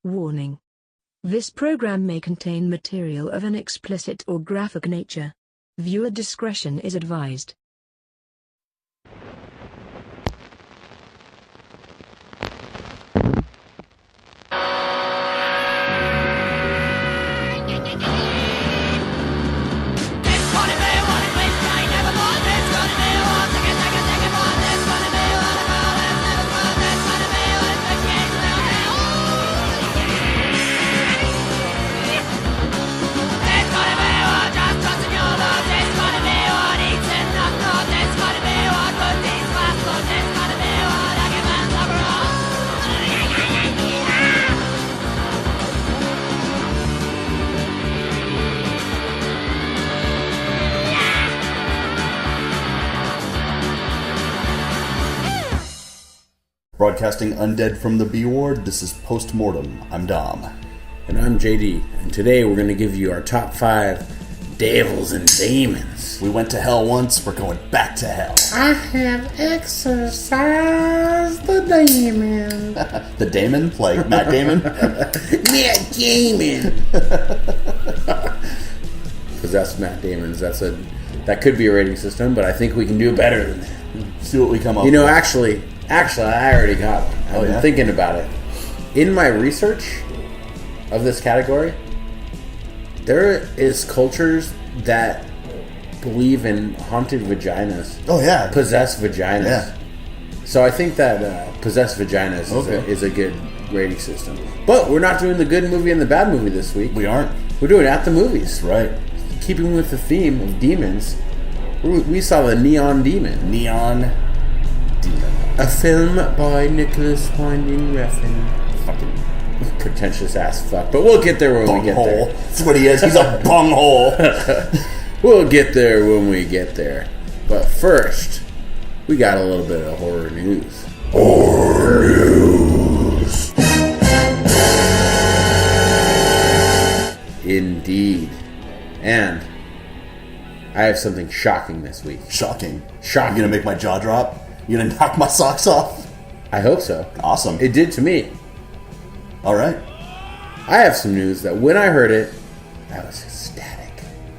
Warning. This program may contain material of an explicit or graphic nature. Viewer discretion is advised. Broadcasting undead from the B Ward, this is Mortem. I'm Dom. And I'm JD. And today we're going to give you our top 5 devils and demons. We went to hell once, we're going back to hell. I have exorcised the demon. The Damon? Like Matt Damon? Matt Damon! Possessed Matt Damons. That could be a rating system, but I think we can do better than that. See what we come up with. You know, actually, I already got one. I've been thinking about it. In my research of this category, there is cultures that believe in haunted vaginas. Oh, yeah. Possessed vaginas. Yeah. So I think that possessed vaginas is a good rating system. But we're not doing the good movie and the bad movie this week. We aren't. We're doing At the Movies. Right. Keeping with the theme of demons, we saw The Neon Demon. Neon Demon. A film by Nicholas Winding Refn. Fucking pretentious ass fuck. But we'll get there when we get there. That's what he is. He's a bunghole. We'll get there when we get there. But first, we got a little bit of horror news. Horror news. Indeed. And I have something shocking this week. Shocking. Shocking. You gonna make my jaw drop? You gonna knock my socks off? I hope so. Awesome. It did to me. Alright. I have some news that when I heard it, I was ecstatic.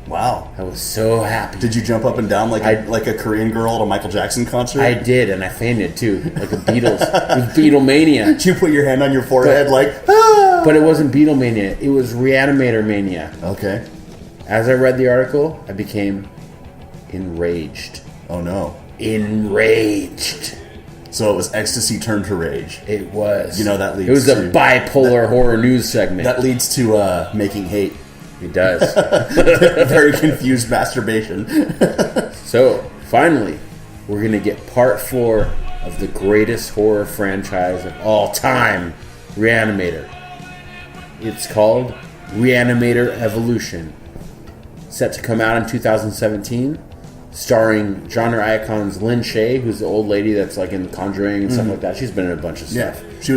Wow. I was so happy. Did you jump up and down like a Korean girl at a Michael Jackson concert? I did, and I fainted too, like a Beatles. It was Beatlemania. Did you put your hand on your forehead ah! But it wasn't Beatlemania. It was Reanimator Mania. Okay. As I read the article, I became enraged. Oh no. Enraged. So it was ecstasy turned to rage. It was. You know, that leads to... It was a bipolar horror news segment. That leads to making hate. It does. Very confused masturbation. So, finally, we're going to get part 4 of the greatest horror franchise of all time, Reanimator. It's called Reanimator Evolution. Set to come out in 2017. Starring genre icons Lynn Shay, who's the old lady that's like in The Conjuring and stuff like that. She's been in a bunch of stuff. Yeah, she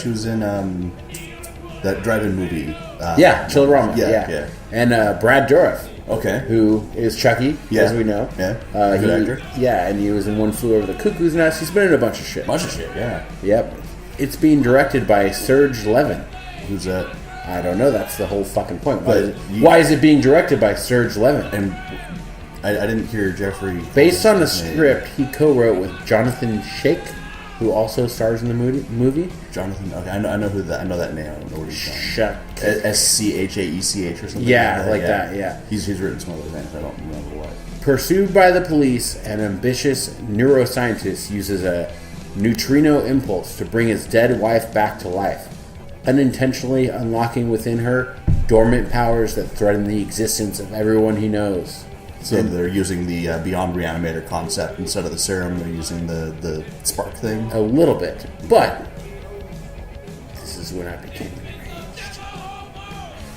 was in that drive-in movie. Chillerama. Yeah. And Brad Dourif. Okay. Who is Chucky, as we know. Yeah. Good actor. Yeah, and he was in One Flew Over the Cuckoo's Nest. He's been in a bunch of shit. Yeah. Yep. It's being directed by Serge Levin. Who's that? I don't know. That's the whole fucking point. Why is it being directed by Serge Levin? And I didn't hear Jeffrey. Based on the script, he co-wrote with Jonathan Schaech, who also stars in the movie. Jonathan. Okay, I know who that. I know that name. I don't know what he's from. Schaech. Schaech or something. Yeah, like that. Yeah. He's written some other things. I don't remember what. Pursued by the police, an ambitious neuroscientist uses a neutrino impulse to bring his dead wife back to life, unintentionally unlocking within her dormant powers that threaten the existence of everyone he knows. So they're using the Beyond Reanimator concept instead of the serum. They're using the spark thing. A little bit, but this is when I became enraged.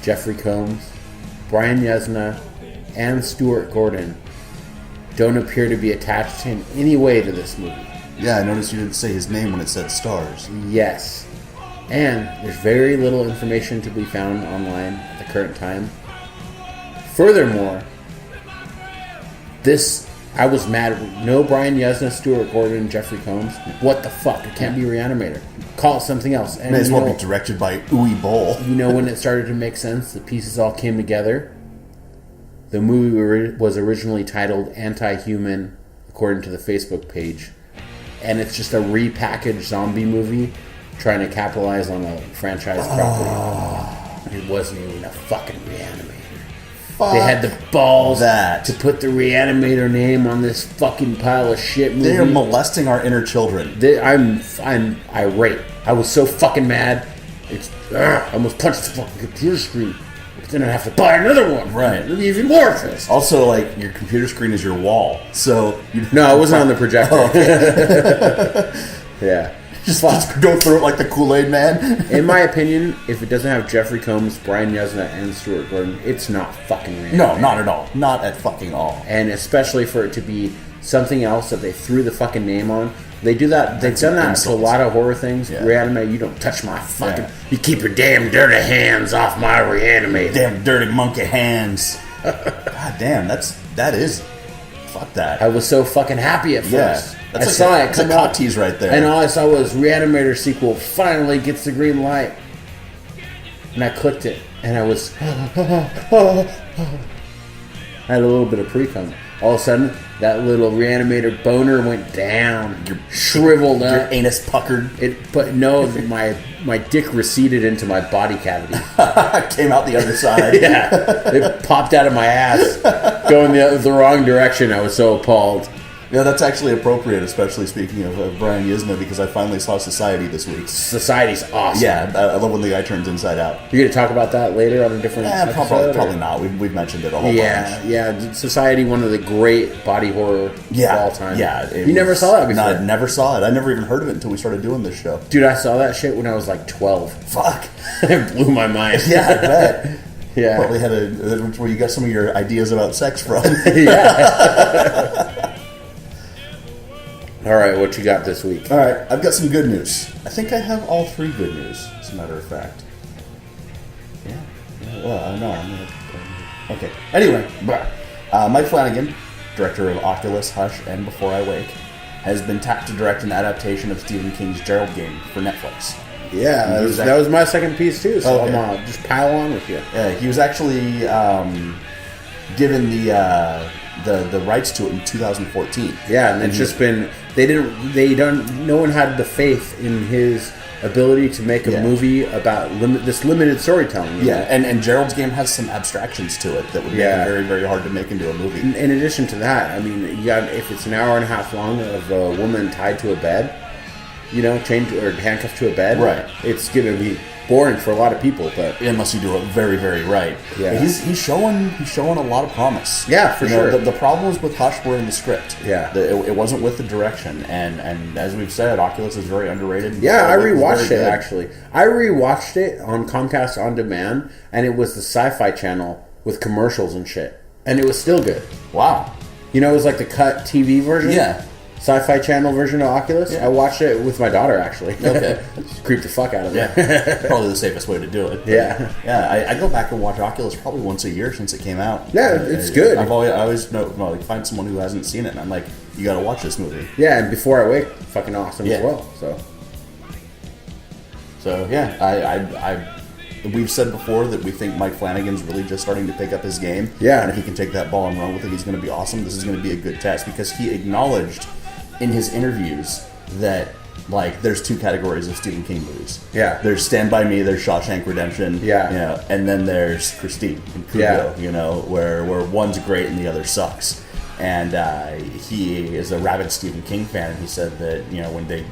Jeffrey Combs, Brian Yuzna, and Stuart Gordon don't appear to be attached in any way to this movie. Yeah, I noticed you didn't say his name when it said stars. Yes, and there's very little information to be found online at the current time. Furthermore, this I was mad. No Brian Yuzna, Stuart Gordon, Jeffrey Combs. What the fuck? It can't be Reanimator. Call it something else. And may as well be directed by Uwe Boll. You know when it started to make sense? The pieces all came together. The movie was originally titled Anti-Human, according to the Facebook page. And it's just a repackaged zombie movie trying to capitalize on a franchise property. It wasn't even a fucking Reanimator. They had the balls to put the Reanimator name on this fucking pile of shit movie. They are molesting our inner children. I'm irate. I was so fucking mad. I almost punched the fucking computer screen. But then I have to buy another one. Right. Even more pissed. Also, like, your computer screen is your wall. So no, it wasn't on the projector. Oh, okay. Yeah. Just go through it like the Kool-Aid Man. In my opinion, if it doesn't have Jeffrey Combs, Brian Yuzna, and Stuart Gordon, it's not fucking Reanimator. No, not at all. Not at fucking all. And especially for it to be something else that they threw the fucking name on. They do that. They've done that to a lot of horror things. Yeah. Reanimate, you don't touch my fucking... Yeah. You keep your damn dirty hands off my Reanimator. Damn dirty monkey hands. God damn, that is... Fuck that. I was so fucking happy at first. Yeah. I saw it come out. Tease right there. And all I saw was Reanimator sequel finally gets the green light. And I clicked it. And I was... I had a little bit of pre-cum. All of a sudden, that little Reanimator boner went down. You're shriveled up. Your anus puckered. But no, my dick receded into my body cavity. Came out the other side. Yeah. It popped out of my ass. Going the wrong direction. I was so appalled. Yeah, that's actually appropriate, especially speaking of Brian Yuzna, because I finally saw Society this week. Society's awesome. Yeah, I love when the guy turns inside out. You're going to talk about that later on a different episode? Probably not. We've mentioned it a whole bunch. Yeah. Society, one of the great body horror of all time. Yeah. You never saw that before? No, I never saw it. I never even heard of it until we started doing this show. Dude, I saw that shit when I was like 12. Fuck. It blew my mind. Yeah, I bet. Yeah. Probably had where you got some of your ideas about sex from. Yeah. All right, what you got this week? All right, I've got some good news. I think I have all three good news, as a matter of fact. Yeah. Well, no, I'm going to... Okay. Anyway, Mike Flanagan, director of Oculus, Hush, and Before I Wake, has been tapped to direct an adaptation of Stephen King's Gerald game for Netflix. Yeah, that was my second piece, too, so I'm going to just pile on with you. Yeah, he was actually given the rights to it in 2014. Yeah, and it's just been no one had the faith in his ability to make a movie about this limited storytelling. Yeah, and Gerald's game has some abstractions to it that would make it very, very hard to make into a movie. In addition to that, I mean, if it's an hour and a half long of a woman tied to a bed, chained or handcuffed to a bed, right? It's going to be boring for a lot of people, but unless you do it very, very right. Yeah, he's showing a lot of promise. Yeah, for sure. The problems with Hush were in the script. Yeah, it wasn't with the direction, and as we've said, Oculus is very underrated. Yeah, I rewatched it actually. I rewatched it on Comcast On Demand, and it was the Sci-Fi Channel with commercials and shit, and it was still good. Wow, it was like the cut TV version. Yeah. Sci-Fi Channel version of Oculus. Yeah. I watched it with my daughter, actually. Okay. Creeped the fuck out of it. Yeah. Probably the safest way to do it. Yeah. Yeah, I go back and watch Oculus probably once a year since it came out. Yeah, it's good. I always know, find someone who hasn't seen it, and I'm like, you gotta watch this movie. Yeah, and Before I Wake, fucking awesome as well. So yeah, we've said before that we think Mike Flanagan's really just starting to pick up his game. Yeah. And if he can take that ball and run with it, he's going to be awesome. This is going to be a good test because he acknowledged in his interviews that there's two categories of Stephen King movies. Yeah. There's Stand By Me, there's Shawshank Redemption. Yeah. And then there's Christine and Cujo, where one's great and the other sucks. And he is a rabid Stephen King fan, and he said that when they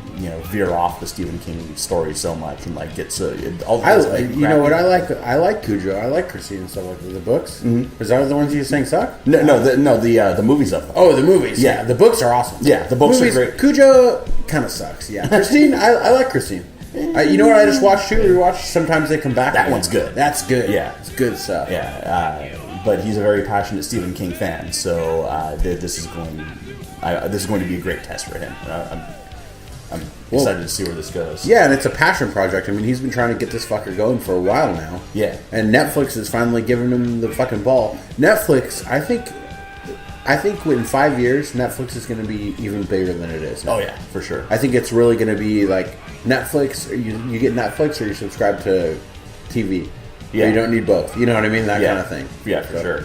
veer off the Stephen King story so much and get so all what I like Cujo, I like Christine and stuff like that. The books, is that the ones you think suck? No, the movies of them. Oh, the movies. Yeah, the books are awesome. Yeah, the books are great. Cujo kind of sucks. Yeah, Christine, I like Christine. You know what I just watched too? Rewatched. Sometimes They Come Back. That one's good. That's good. Yeah, it's good stuff. Yeah. But he's a very passionate Stephen King fan, so this is going to be a great test for him. I'm excited to see where this goes. Yeah, and it's a passion project. I mean, he's been trying to get this fucker going for a while now. Yeah. And Netflix is finally giving him the fucking ball. Netflix, I think I think in 5 years, Netflix is going to be even bigger than it is now. Oh, yeah, for sure. I think it's really going to be like Netflix. You get Netflix or you subscribe to TV. Yeah. You don't need both. You know what I mean? That kind of thing. Yeah, for sure.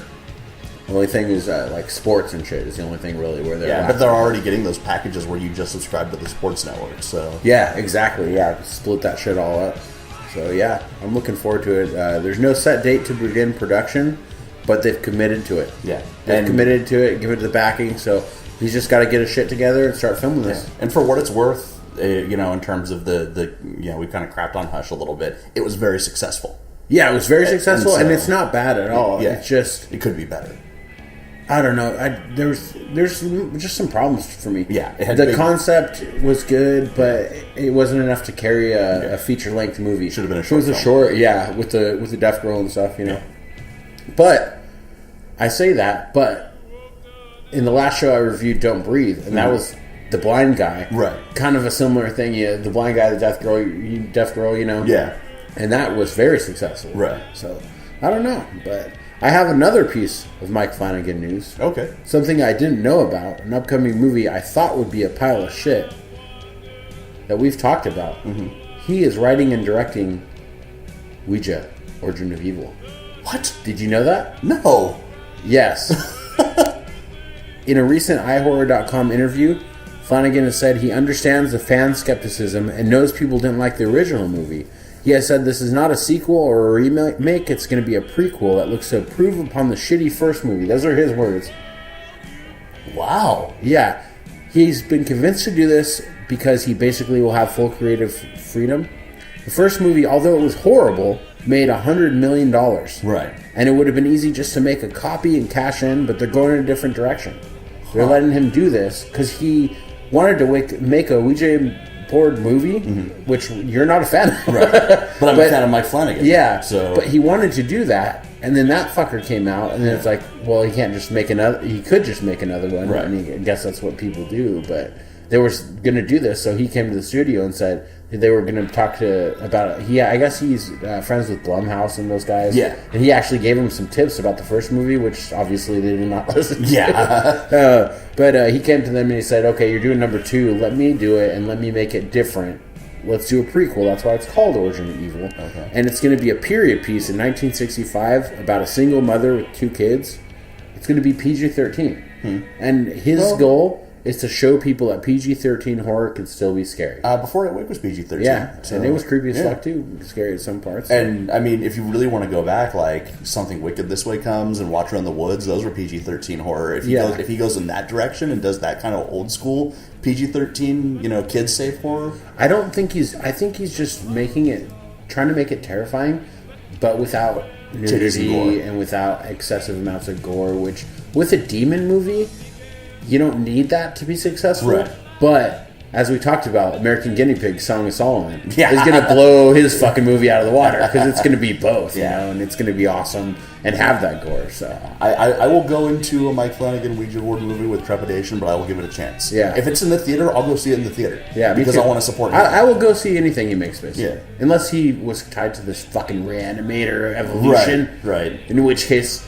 The only thing is like sports and shit is the only thing really where they're... Yeah, but they're already getting those packages where you just subscribe to the sports network, so... Yeah, exactly. Yeah, split that shit all up. So, yeah, I'm looking forward to it. There's no set date to begin production, but they've committed to it. Yeah. They've committed to it, give it the backing, so he's just got to get his shit together and start filming this. Yeah. And for what it's worth, in terms of the we kind of crapped on Hush a little bit, it was very successful. Yeah, it was very successful, and it's not bad at all. Yeah. It's just... It could be better. I don't know. There's just some problems for me. Yeah. The concept was good, but it wasn't enough to carry a feature-length movie. Should have been a short film. It was a short, yeah, with the deaf girl and stuff, you know. Yeah. But, I say that, but in the last show I reviewed Don't Breathe, and that was the blind guy. Right. Kind of a similar thing, yeah. The blind guy, the deaf girl, you know. Yeah. And that was very successful. Right. So, I don't know, but... I have another piece of Mike Flanagan news. Okay. Something I didn't know about. An upcoming movie I thought would be a pile of shit that we've talked about. Mm-hmm. He is writing and directing Ouija, Origin of Evil. What? Did you know that? No. Yes. In a recent iHorror.com interview, Flanagan has said he understands the fan skepticism and knows people didn't like the original movie. He has said this is not a sequel or a remake, it's going to be a prequel that looks to improve upon the shitty first movie. Those are his words. Wow. Yeah. He's been convinced to do this because he basically will have full creative freedom. The first movie, although it was horrible, made $100 million. Right. And it would have been easy just to make a copy and cash in, but they're going in a different direction. They're letting him do this because he wanted to make a Ouija board movie, which you're not a fan of. Right. But I'm a fan of Mike Flanagan. Yeah. So. But he wanted to do that, and then that fucker came out, and then it's like, well, he can't just make another... He could just make another one. Right. I mean, I guess that's what people do, but they were going to do this, so he came to the studio and said they were going to talk about it. I guess he's friends with Blumhouse and those guys. Yeah. And he actually gave him some tips about the first movie, which obviously they did not listen to. Yeah. But he came to them and he said, okay, you're doing number 2. Let me do it and let me make it different. Let's do a prequel. That's why it's called Origin of Evil. Okay. And it's going to be a period piece in 1965 about a single mother with 2 kids. It's going to be PG-13. And his goal is to show people that PG-13 horror can still be scary. Before it was PG-13. Yeah, so, and it was creepy as fuck too. Scary at some parts. And, I mean, if you really want to go back, like, Something Wicked This Way Comes and Watcher in the Woods, those were PG-13 horror. If he goes in that direction and does that kind of old school PG-13, kids safe horror. I think he's just trying to make it terrifying, but without nudity and without excessive amounts of gore, which, with a demon movie... You don't need that to be successful. Right. But, as we talked about, American Guinea Pig, Song of Solomon, is going to blow his fucking movie out of the water. Because it's going to be both, and it's going to be awesome and have that gore. So I will go into a Mike Flanagan Ouija board movie with trepidation, but I will give it a chance. Yeah. If it's in the theater, I'll go see it in the theater. Yeah, because I want to support him. I will go see anything he makes, basically. Yeah. Unless he was tied to this fucking Reanimator evolution. Right. In which case...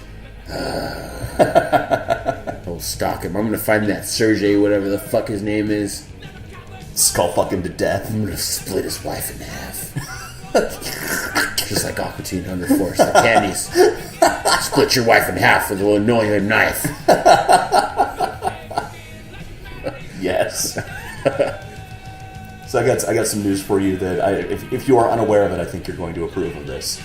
I'll stalk him. I'm gonna find that Sergey, whatever the fuck his name is. Skull fuck him to death. I'm gonna split his wife in half. Just like Aqua Teen Thunder Force, the candies. Split your wife in half with a little annoying knife. Yes. So I got some news for you that if you are unaware of it, I think you're going to approve of this.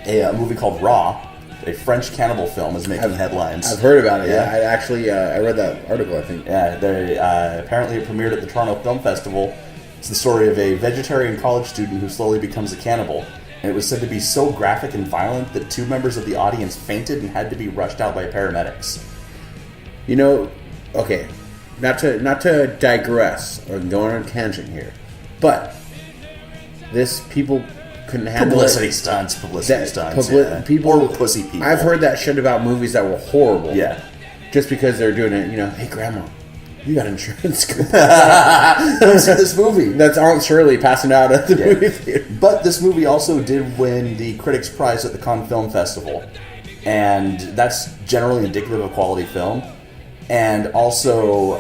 A movie called Raw, a French cannibal film, is making headlines. I've heard about it. Yeah, I read that article. I think. Yeah, apparently it premiered at the Toronto Film Festival. It's the story of a vegetarian college student who slowly becomes a cannibal, and it was said to be so graphic and violent that 2 members of the audience fainted and had to be rushed out by paramedics. Okay, not to digress or go on a tangent here, but people couldn't handle publicity stunts. People or pussy people. I've heard that shit about movies that were horrible. Yeah, just because they're doing it. Hey, Grandma, you got insurance? Don't see this movie. That's Aunt Shirley passing out at the movie theater. But this movie also did win the Critics' Prize at the Cannes Film Festival, and that's generally indicative of quality film. And also,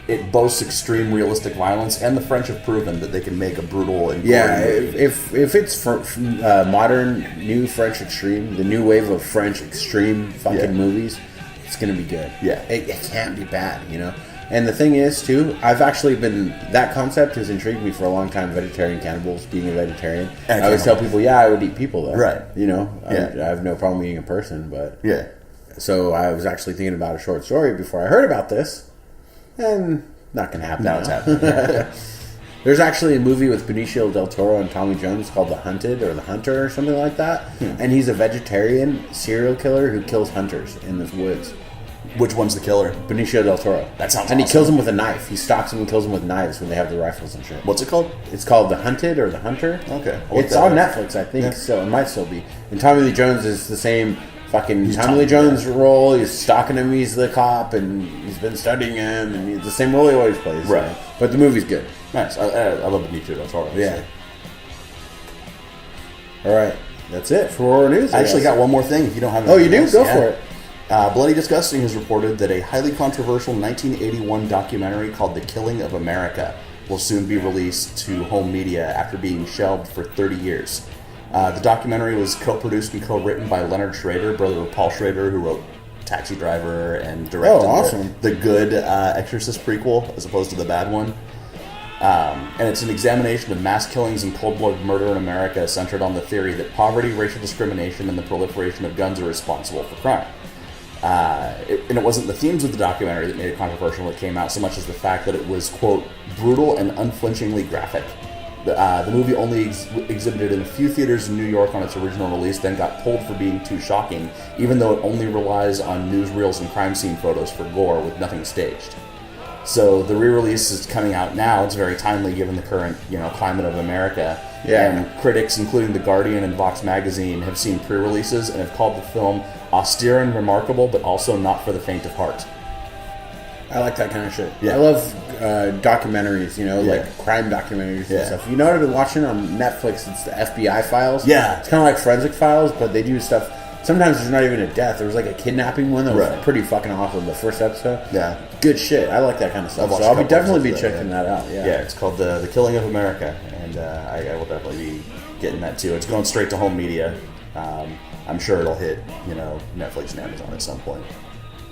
it boasts extreme realistic violence, and the French have proven that they can make a brutal and gory movie. If it's modern, new French extreme, the new wave of French extreme fucking movies, it's going to be good. Yeah. It can't be bad, you know? And the thing is, too, I've actually that concept has intrigued me for a long time, vegetarian cannibals, being a vegetarian. I always tell people, I would eat people, though. Right. You know? I have no problem eating a person, but... Yeah. So I was actually thinking about a short story before I heard about this, and not going to happen now. It's happening. There's actually a movie with Benicio del Toro and Tommy Jones called The Hunted or The Hunter or something like that, and he's a vegetarian serial killer who kills hunters in the woods. Which one's the killer? Benicio del Toro. That sounds And awesome. he kills them with a knife. He stalks them and kills them with knives when they have the rifles and shit. What's it called? It's called The Hunted or The Hunter. Okay. It's on Netflix, I think, so it might still be. And Tommy Lee Jones is the same fucking Tommy Lee Jones role. He's stalking him, he's the cop, and he's been studying him, and it's the same role he always plays. Right. So. But the movie's good. Nice. I love Benicio del Toro. Yeah. All right. That's it for horror news. I actually got one more thing if you don't have anything anything Go else. for it. Bloody Disgusting has reported that a highly controversial 1981 documentary called The Killing of America will soon be released to home media after being shelved for 30 years. The documentary was co-produced and co-written by Leonard Schrader, brother of Paul Schrader, who wrote Taxi Driver and directed the good Exorcist prequel as opposed to the bad one. And it's an examination of mass killings and cold-blooded murder in America centered on the theory that poverty, racial discrimination, and the proliferation of guns are responsible for crime. And it wasn't the themes of the documentary that made it controversial when it came out so much as the fact that it was, quote, brutal and unflinchingly graphic. The movie only exhibited in a few theaters in New York on its original release, then got pulled for being too shocking, even though it only relies on newsreels and crime scene photos for gore with nothing staged. So the re-release is coming out now. It's very timely given the current, climate of America. Yeah. And critics, including The Guardian and Vox Magazine, have seen pre-releases and have called the film austere and remarkable, but also not for the faint of heart. I like that kind of shit. Yeah. I love documentaries, like crime documentaries and stuff. You know what I've been watching on Netflix? It's the FBI Files. Yeah. It's kind of like Forensic Files, but they do stuff. Sometimes there's not even a death. There was like a kidnapping one that was pretty fucking awesome. The first episode. Yeah. Good shit. I like that kind of stuff. So I'll definitely be checking that out. Yeah. Yeah, it's called The Killing of America, and I will definitely be getting that too. It's going straight to home media. I'm sure it'll hit, Netflix and Amazon at some point.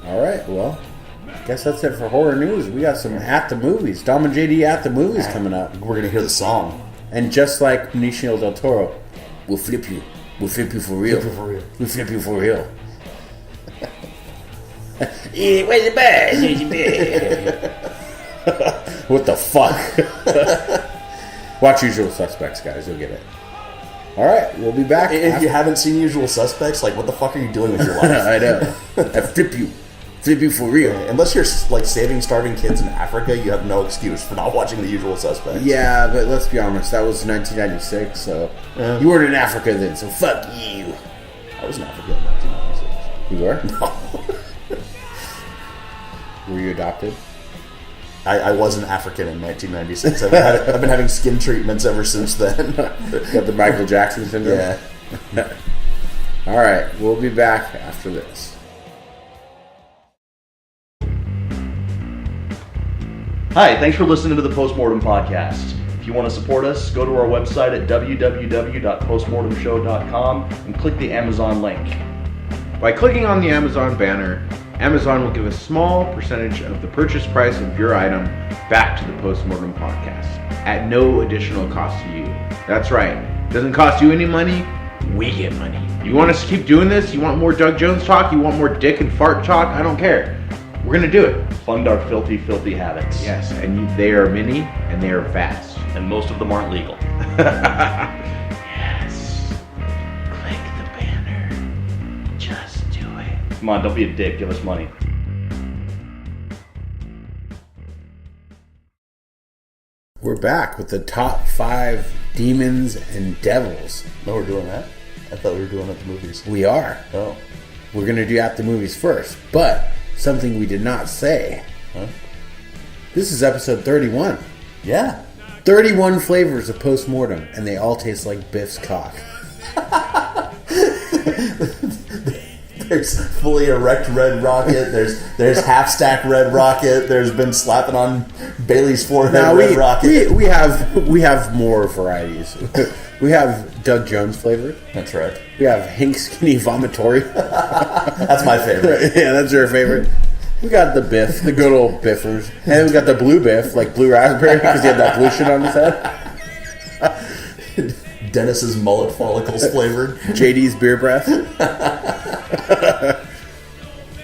All right. Well, I guess that's it for horror news. We got some At the Movies. Dom and JD At the Movies coming up. We're going to hear the song. And just like Benicio del Toro, we'll flip you. We'll flip you for real. We'll flip you for real. Yeah, where's the bag? What the fuck? Watch Usual Suspects, guys. You'll get it. All right, we'll be back. If you haven't seen Usual Suspects, what the fuck are you doing with your life? I know. I flip you for real. Unless you're saving starving kids in Africa, you have no excuse for not watching The Usual Suspects. Yeah, but let's be honest, that was 1996, so you weren't in Africa then, so fuck you. I was in Africa in 1996. You were? No. Were you adopted? I was an African in 1996. I've been having skin treatments ever since then. Got the Michael Jackson syndrome? Yeah. All right, we'll be back after this. Hi, thanks for listening to the Postmortem Podcast. If you want to support us, go to our website at www.postmortemshow.com and click the Amazon link. By clicking on the Amazon banner, Amazon will give a small percentage of the purchase price of your item back to the Postmortem Podcast at no additional cost to you. That's right. It doesn't cost you any money, we get money. You want us to keep doing this? You want more Doug Jones talk? You want more dick and fart talk? I don't care. We're going to do it. Fund our filthy, filthy habits. Yes, and they are many and they are fast. And most of them aren't legal. Yes. Click the banner. Just do it. Come on, don't be a dick. Give us money. We're back with the top 5 demons and devils. No, we're doing that? I thought we were doing At the Movies. We are. Oh. We're going to do At the Movies first, but something we did not say. Huh? This is episode 31. Yeah. 31 flavors of Postmortem, and they all taste like Biff's cock. There's fully erect Red Rocket. There's half stack Red Rocket. There's been slapping on Bailey's forehead Red Rocket. We have more varieties. We have Doug Jones flavored. That's right. We have Hank Skinny Vomitory. That's my favorite. Yeah, that's your favorite. We got the Biff, the good old Biffers. And then we got the blue Biff, like blue raspberry, because he had that blue shit on his head. Dennis's mullet follicles flavored. JD's beer breath.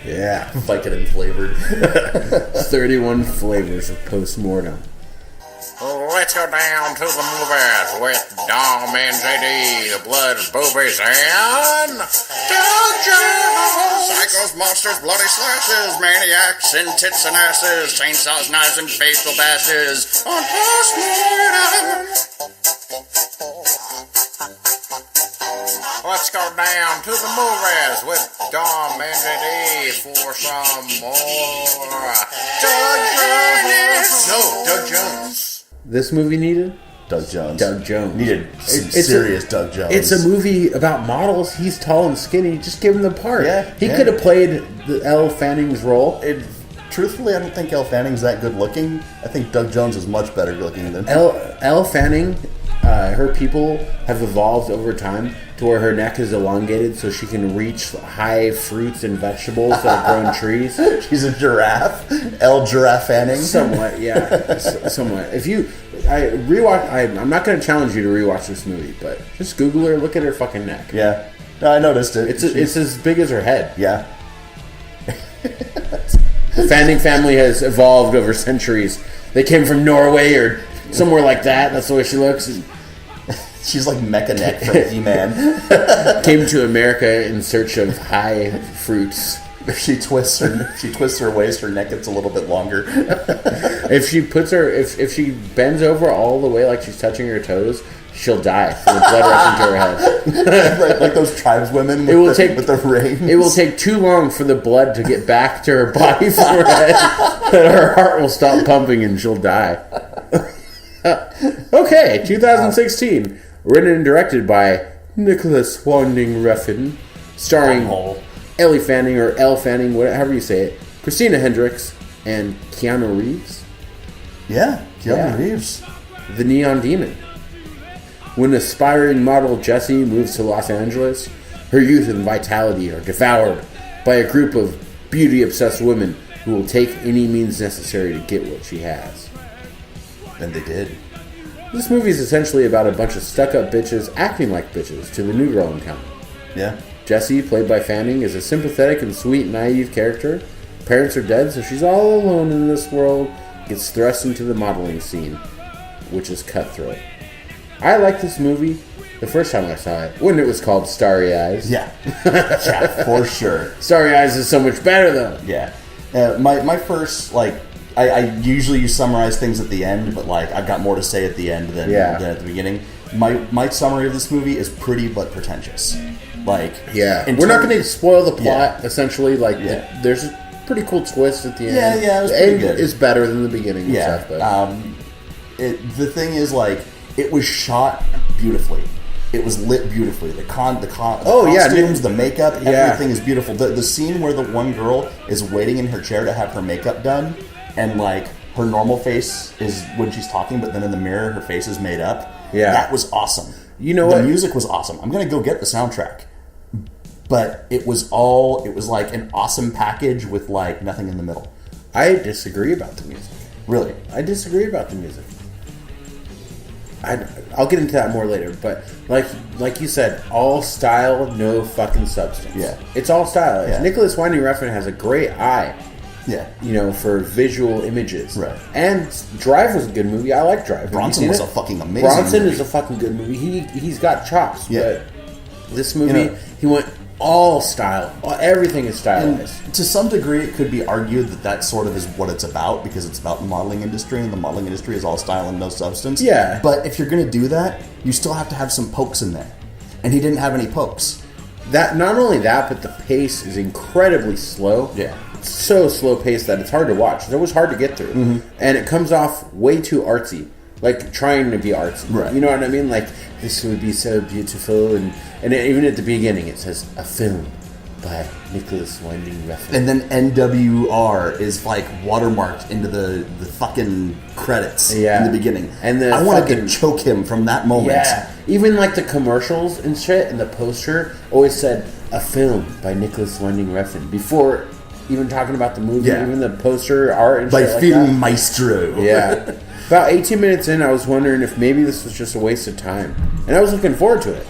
Yeah. Vicodin flavored. 31 flavors of post-mortem. Let's go down to the movies with Dom and JD, the blood, boobies, and Doug Jones. Psychos, monsters, bloody slashes, maniacs, and tits and asses, chainsaws, knives, and facial bashes on Postmortem. Let's go down to the movies with Dom and JD for some more Doug Jones. No, Doug Jones. This movie needed? Doug Jones. Doug Jones. Needed some serious Doug Jones. It's a movie about models. He's tall and skinny. Just give him the part. Yeah, he could have played the Elle Fanning's role. Truthfully, I don't think Elle Fanning's that good looking. I think Doug Jones is much better looking than Elle Fanning. Her people have evolved over time to where her neck is elongated so she can reach high fruits and vegetables that grow in trees. She's a giraffe. Elle Giraffe Fanning. Somewhat, yeah. Somewhat. I'm not going to challenge you to rewatch this movie, but just Google her, look at her fucking neck. Yeah. No, I noticed it. It's as big as her head. Yeah. The Fanning family has evolved over centuries. They came from Norway or somewhere like that. That's the way she looks. She's like Mecha Neck from He-Man. Came to America in search of high fruits. If she twists her waist, her neck gets a little bit longer. If she bends over all the way like she's touching her toes, she'll die from the blood rushing to her head. like those tribeswomen with the rings. It will take too long for the blood to get back to her body from her head that her heart will stop pumping and she'll die. Okay, 2016. Written and directed by Nicholas Winding Refn, starring Elle Fanning or Elle Fanning, whatever you say it, Christina Hendricks, and Keanu Reeves. Yeah, Keanu Reeves. The Neon Demon. When aspiring model Jessie moves to Los Angeles, her youth and vitality are devoured by a group of beauty-obsessed women who will take any means necessary to get what she has. And they did. This movie is essentially about a bunch of stuck-up bitches acting like bitches to the new girl in town. Yeah. Jessie, played by Fanning, is a sympathetic and sweet, naive character. Parents are dead, so she's all alone in this world, gets thrust into the modeling scene, which is cutthroat. I liked this movie the first time I saw it, when it was called Starry Eyes. Yeah. Yeah, for sure. Starry Eyes is so much better, though. Yeah. My first, I usually summarize things at the end, but I've got more to say at the end than at the beginning. My summary of this movie is pretty but pretentious. We're not going to spoil the plot. Essentially, there's a pretty cool twist at the end. Yeah, it was pretty good. It's better than the beginning. Yeah, and stuff, but the thing is, it was shot beautifully. It was lit beautifully. The costumes, the makeup, everything is beautiful. The scene where the one girl is waiting in her chair to have her makeup done, and her normal face is when she's talking, but then in the mirror her face is made up. Yeah, that was awesome. You know what? The music was awesome. I'm gonna go get the soundtrack, but it was like an awesome package with nothing in the middle. I disagree about the music. Really, I disagree about the music. I'll get into that more later, but like you said, all style, no fucking substance. Yeah, it's all style. Yeah. Nicholas Winding Refn has a great eye. Yeah, for visual images. Right. And Drive was a good movie. I like Drive. Bronson was a fucking amazing Bronson movie. is a fucking good movie. He's got chops. Yeah. But this movie, he went all style. Everything is stylized. And to some degree, it could be argued that sort of is what it's about, because it's about the modeling industry, and the modeling industry is all style and no substance. Yeah. But if you're going to do that, you still have to have some pokes in there. And he didn't have any pokes. That not only that, but the pace is incredibly slow. Yeah. It's so slow paced that it's hard to watch. It was hard to get through. Mm-hmm. And it comes off way too artsy. Trying to be artsy. Right. You know what I mean? This would be so beautiful. And even at the beginning it says, a film by Nicholas Winding Refn. And then NWR is like watermarked into the fucking credits in the beginning. And I want to choke him from that moment. Yeah. Even like the commercials and shit and the poster always said a film by Nicholas Winding Refn before even talking about the movie. Yeah. Even the poster art and By shit Film like that. Maestro. Yeah. About 18 minutes in, I was wondering if maybe this was just a waste of time, and I was looking forward to it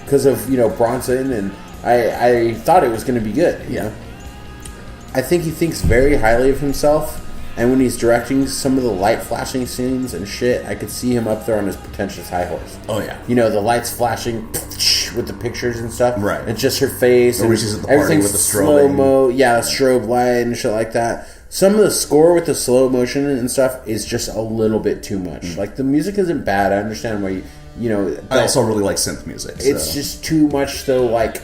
because of Bronson, and I thought it was going to be good. You know? I think he thinks very highly of himself, and when he's directing some of the light flashing scenes and shit, I could see him up there on his pretentious high horse. Oh yeah, the lights flashing with the pictures and stuff. Right, it's just her face. Or and she's at the party with the slow mo. Yeah, strobe light and shit like that. Some of the score with the slow motion and stuff is just a little bit too much. Like, the music isn't bad. I understand why I also really like synth music. It's just too much, though. Like,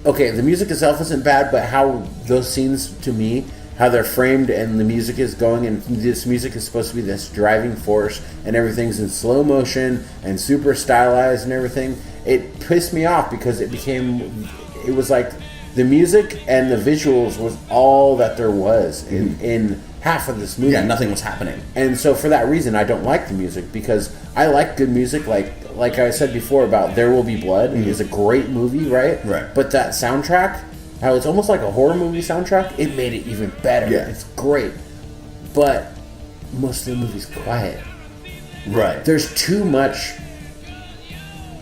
okay, the music itself isn't bad, but how those scenes, to me, how they're framed and the music is going, and this music is supposed to be this driving force, and everything's in slow motion and super stylized and everything. It pissed me off because it was like the music and the visuals was all that there was in half of this movie. Yeah, nothing was happening. And so for that reason, I don't like the music, because I like good music. Like I said before about There Will Be Blood is a great movie, right? Right. But that soundtrack, how it's almost like a horror movie soundtrack, it made it even better. Yeah. It's great. But most of the movie's quiet. Right. There's too much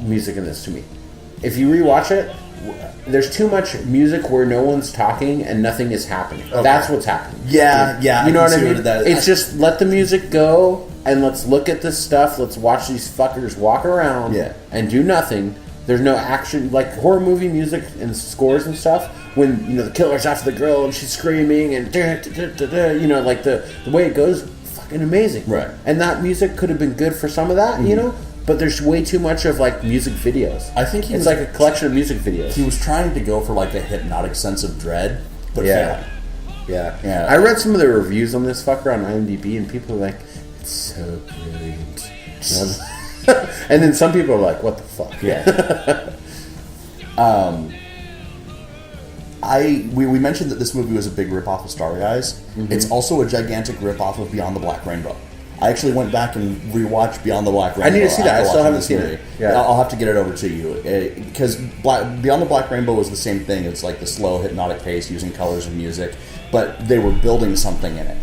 music in this to me. If you rewatch it, there's too much music where no one's talking and nothing is happening. Okay. That's what's happening. Yeah. You know what I mean? It's just let the music go and let's look at this stuff. Let's watch these fuckers walk around and do nothing. There's no action, like horror movie music and scores and stuff. When the killer's after the girl and she's screaming and like the way it goes, fucking amazing. Right. And that music could have been good for some of that, But there's way too much of like music videos. I think it's like a collection of music videos. He was trying to go for like a hypnotic sense of dread, but failed. Yeah. I read some of the reviews on this fucker on IMDb, and people are like, "It's so brilliant," and then some people are like, "What the fuck?" Yeah. We mentioned that this movie was a big ripoff of Starry Eyes. Mm-hmm. It's also a gigantic ripoff of Beyond the Black Rainbow. I actually went back and rewatched Beyond the Black Rainbow. I need to see that. I still haven't seen it. Yeah. I'll have to get it over to you. Because Beyond the Black Rainbow was the same thing. It's like the slow, hypnotic pace using colors and music. But they were building something in it.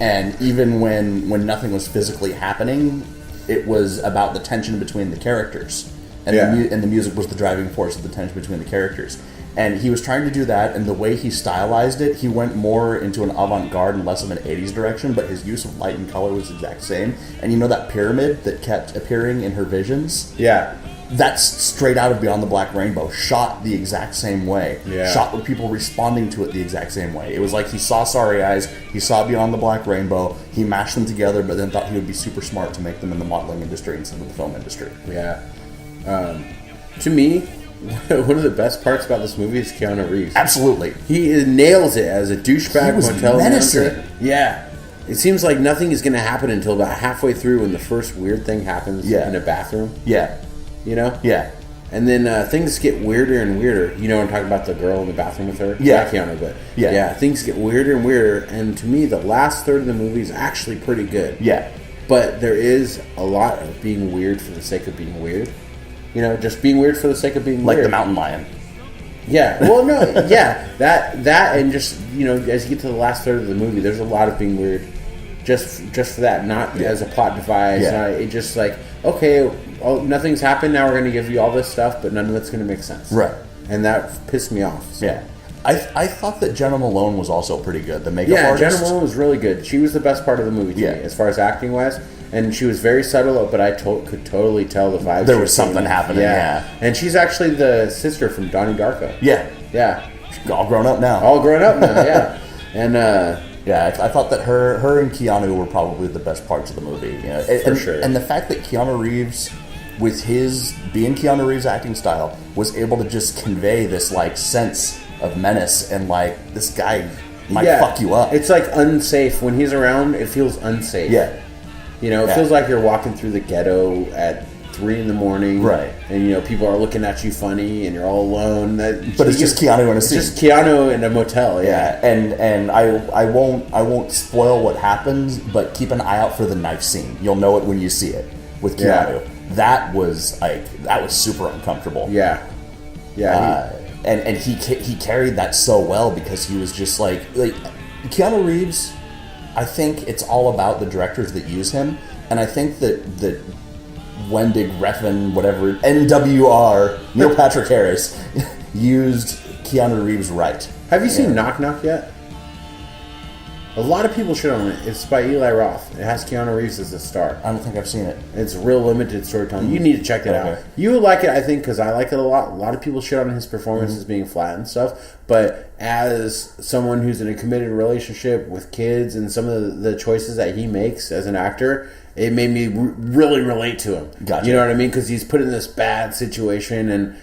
And even when nothing was physically happening, it was about the tension between the characters. And, and the music was the driving force of the tension between the characters. And he was trying to do that, and the way he stylized it, he went more into an avant-garde and less of an 80s direction, but his use of light and color was the exact same. And that pyramid that kept appearing in her visions? Yeah. That's straight out of Beyond the Black Rainbow, shot the exact same way. Yeah. Shot with people responding to it the exact same way. It was like he saw Starry Eyes, he saw Beyond the Black Rainbow, he mashed them together, but then thought he would be super smart to make them in the modeling industry instead of the film industry. Yeah. To me, one of the best parts about this movie is Keanu Reeves. Absolutely. He nails it as a douchebag motel menacing. Yeah. It seems like nothing is going to happen until about halfway through when the first weird thing happens in a bathroom. Yeah. Yeah. And then things get weirder and weirder. I'm talking about the girl in the bathroom with her? Yeah. Not Keanu, but things get weirder and weirder. And to me, the last third of the movie is actually pretty good. Yeah. But there is a lot of being weird for the sake of being weird. Just being weird for the sake of being like weird. the mountain lion. Yeah. Well, no. Yeah. That and just, as you get to the last third of the movie, there's a lot of being weird. Just for that, not as a plot device. Yeah. It just like, okay, nothing's happened. Now we're going to give you all this stuff, but none of it's going to make sense. Right. And that pissed me off. So. Yeah. I thought that Jenna Malone was also pretty good. The makeup artist. Jenna Malone was really good. She was the best part of the movie to me, as far as acting wise. And she was very subtle, but I could totally tell the vibe. There was something happening, And she's actually the sister from Donnie Darko. Yeah. Yeah. All grown up now. Yeah. And, I thought that her and Keanu were probably the best parts of the movie. For sure. And the fact that Keanu Reeves, with his being Keanu Reeves' acting style, was able to just convey this, like, sense of menace and, like, this guy might fuck you up. It's, like, unsafe. When he's around, it feels unsafe. Yeah. It feels like you're walking through the ghetto at 3 in the morning, Right. And people are looking at you funny, and you're all alone. But it's just Keanu in a scene. It's just Keanu in a motel. Yeah, and I won't spoil what happens, but keep an eye out for the knife scene. You'll know it when you see it with Keanu. That was super uncomfortable. Yeah. And he carried that so well because he was just like Keanu Reeves. I think it's all about the directors that use him, and I think that Wendig Refn, whatever, NWR, Neil Patrick Harris used Keanu Reeves right. Have you seen Knock Knock yet? A lot of people shit on it. It's by Eli Roth. It has Keanu Reeves as the star. I don't think I've seen it. It's real limited storytelling. You need to check it out. You would like it, I think, because I like it a lot. A lot of people shit on his performances being flat and stuff. But as someone who's in a committed relationship with kids and some of the choices that he makes as an actor, it made me really relate to him. Gotcha. You know what I mean? Because he's put in this bad situation, and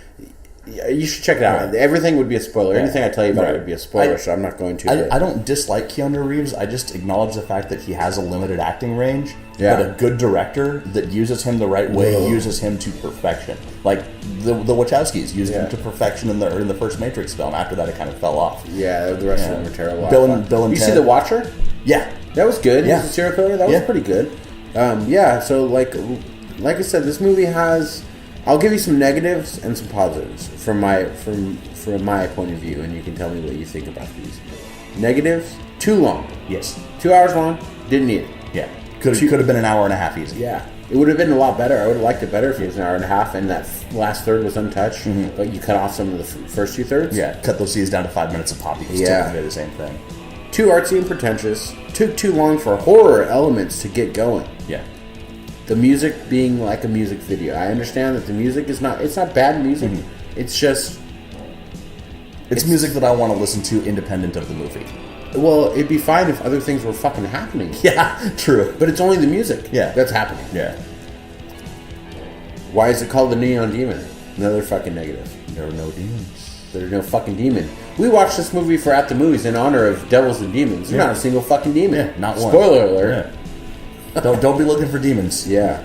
you should check it out. Right. Everything would be a spoiler. Yeah. Anything I tell you about it would be a spoiler, so I'm not going to. I don't dislike Keanu Reeves. I just acknowledge the fact that he has a limited acting range. Yeah. But a good director that uses him the right way uses him to perfection. Like the Wachowskis used him to perfection in the first Matrix film. After that, it kind of fell off. Yeah, the rest of them were terrible. Bill and you Ted. see The Watcher? Yeah, that was good. Yeah. He was a serial killer. That was pretty good. So like I said, this movie has. I'll give you some negatives and some positives from my point of view, and you can tell me what you think about these. Negatives: too long. Yes. 2 hours long. Didn't need it. Yeah. Could have been an hour and a half easy. Yeah. It would have been a lot better. I would have liked it better if it was an hour and a half and that last third was untouched. Mm-hmm. But you cut off some of the first 2 thirds. Yeah. Cut those scenes down to 5 minutes a pop. You can still convey the same thing. Too artsy and pretentious. Took too long for horror elements to get going. Yeah. The music being like a music video. I understand that the music is not... It's not bad music. Mm-hmm. It's just... It's music that I want to listen to independent of the movie. Well, it'd be fine if other things were fucking happening. Yeah, true. But it's only the music that's happening. Yeah. Why is it called the Neon Demon? Another fucking negative. There are no demons. There's no fucking demon. We watched this movie for At the Movies in honor of Devils and Demons. There's not a single fucking demon. Yeah, not one. Spoiler alert. Yeah. Don't be looking for demons. Yeah.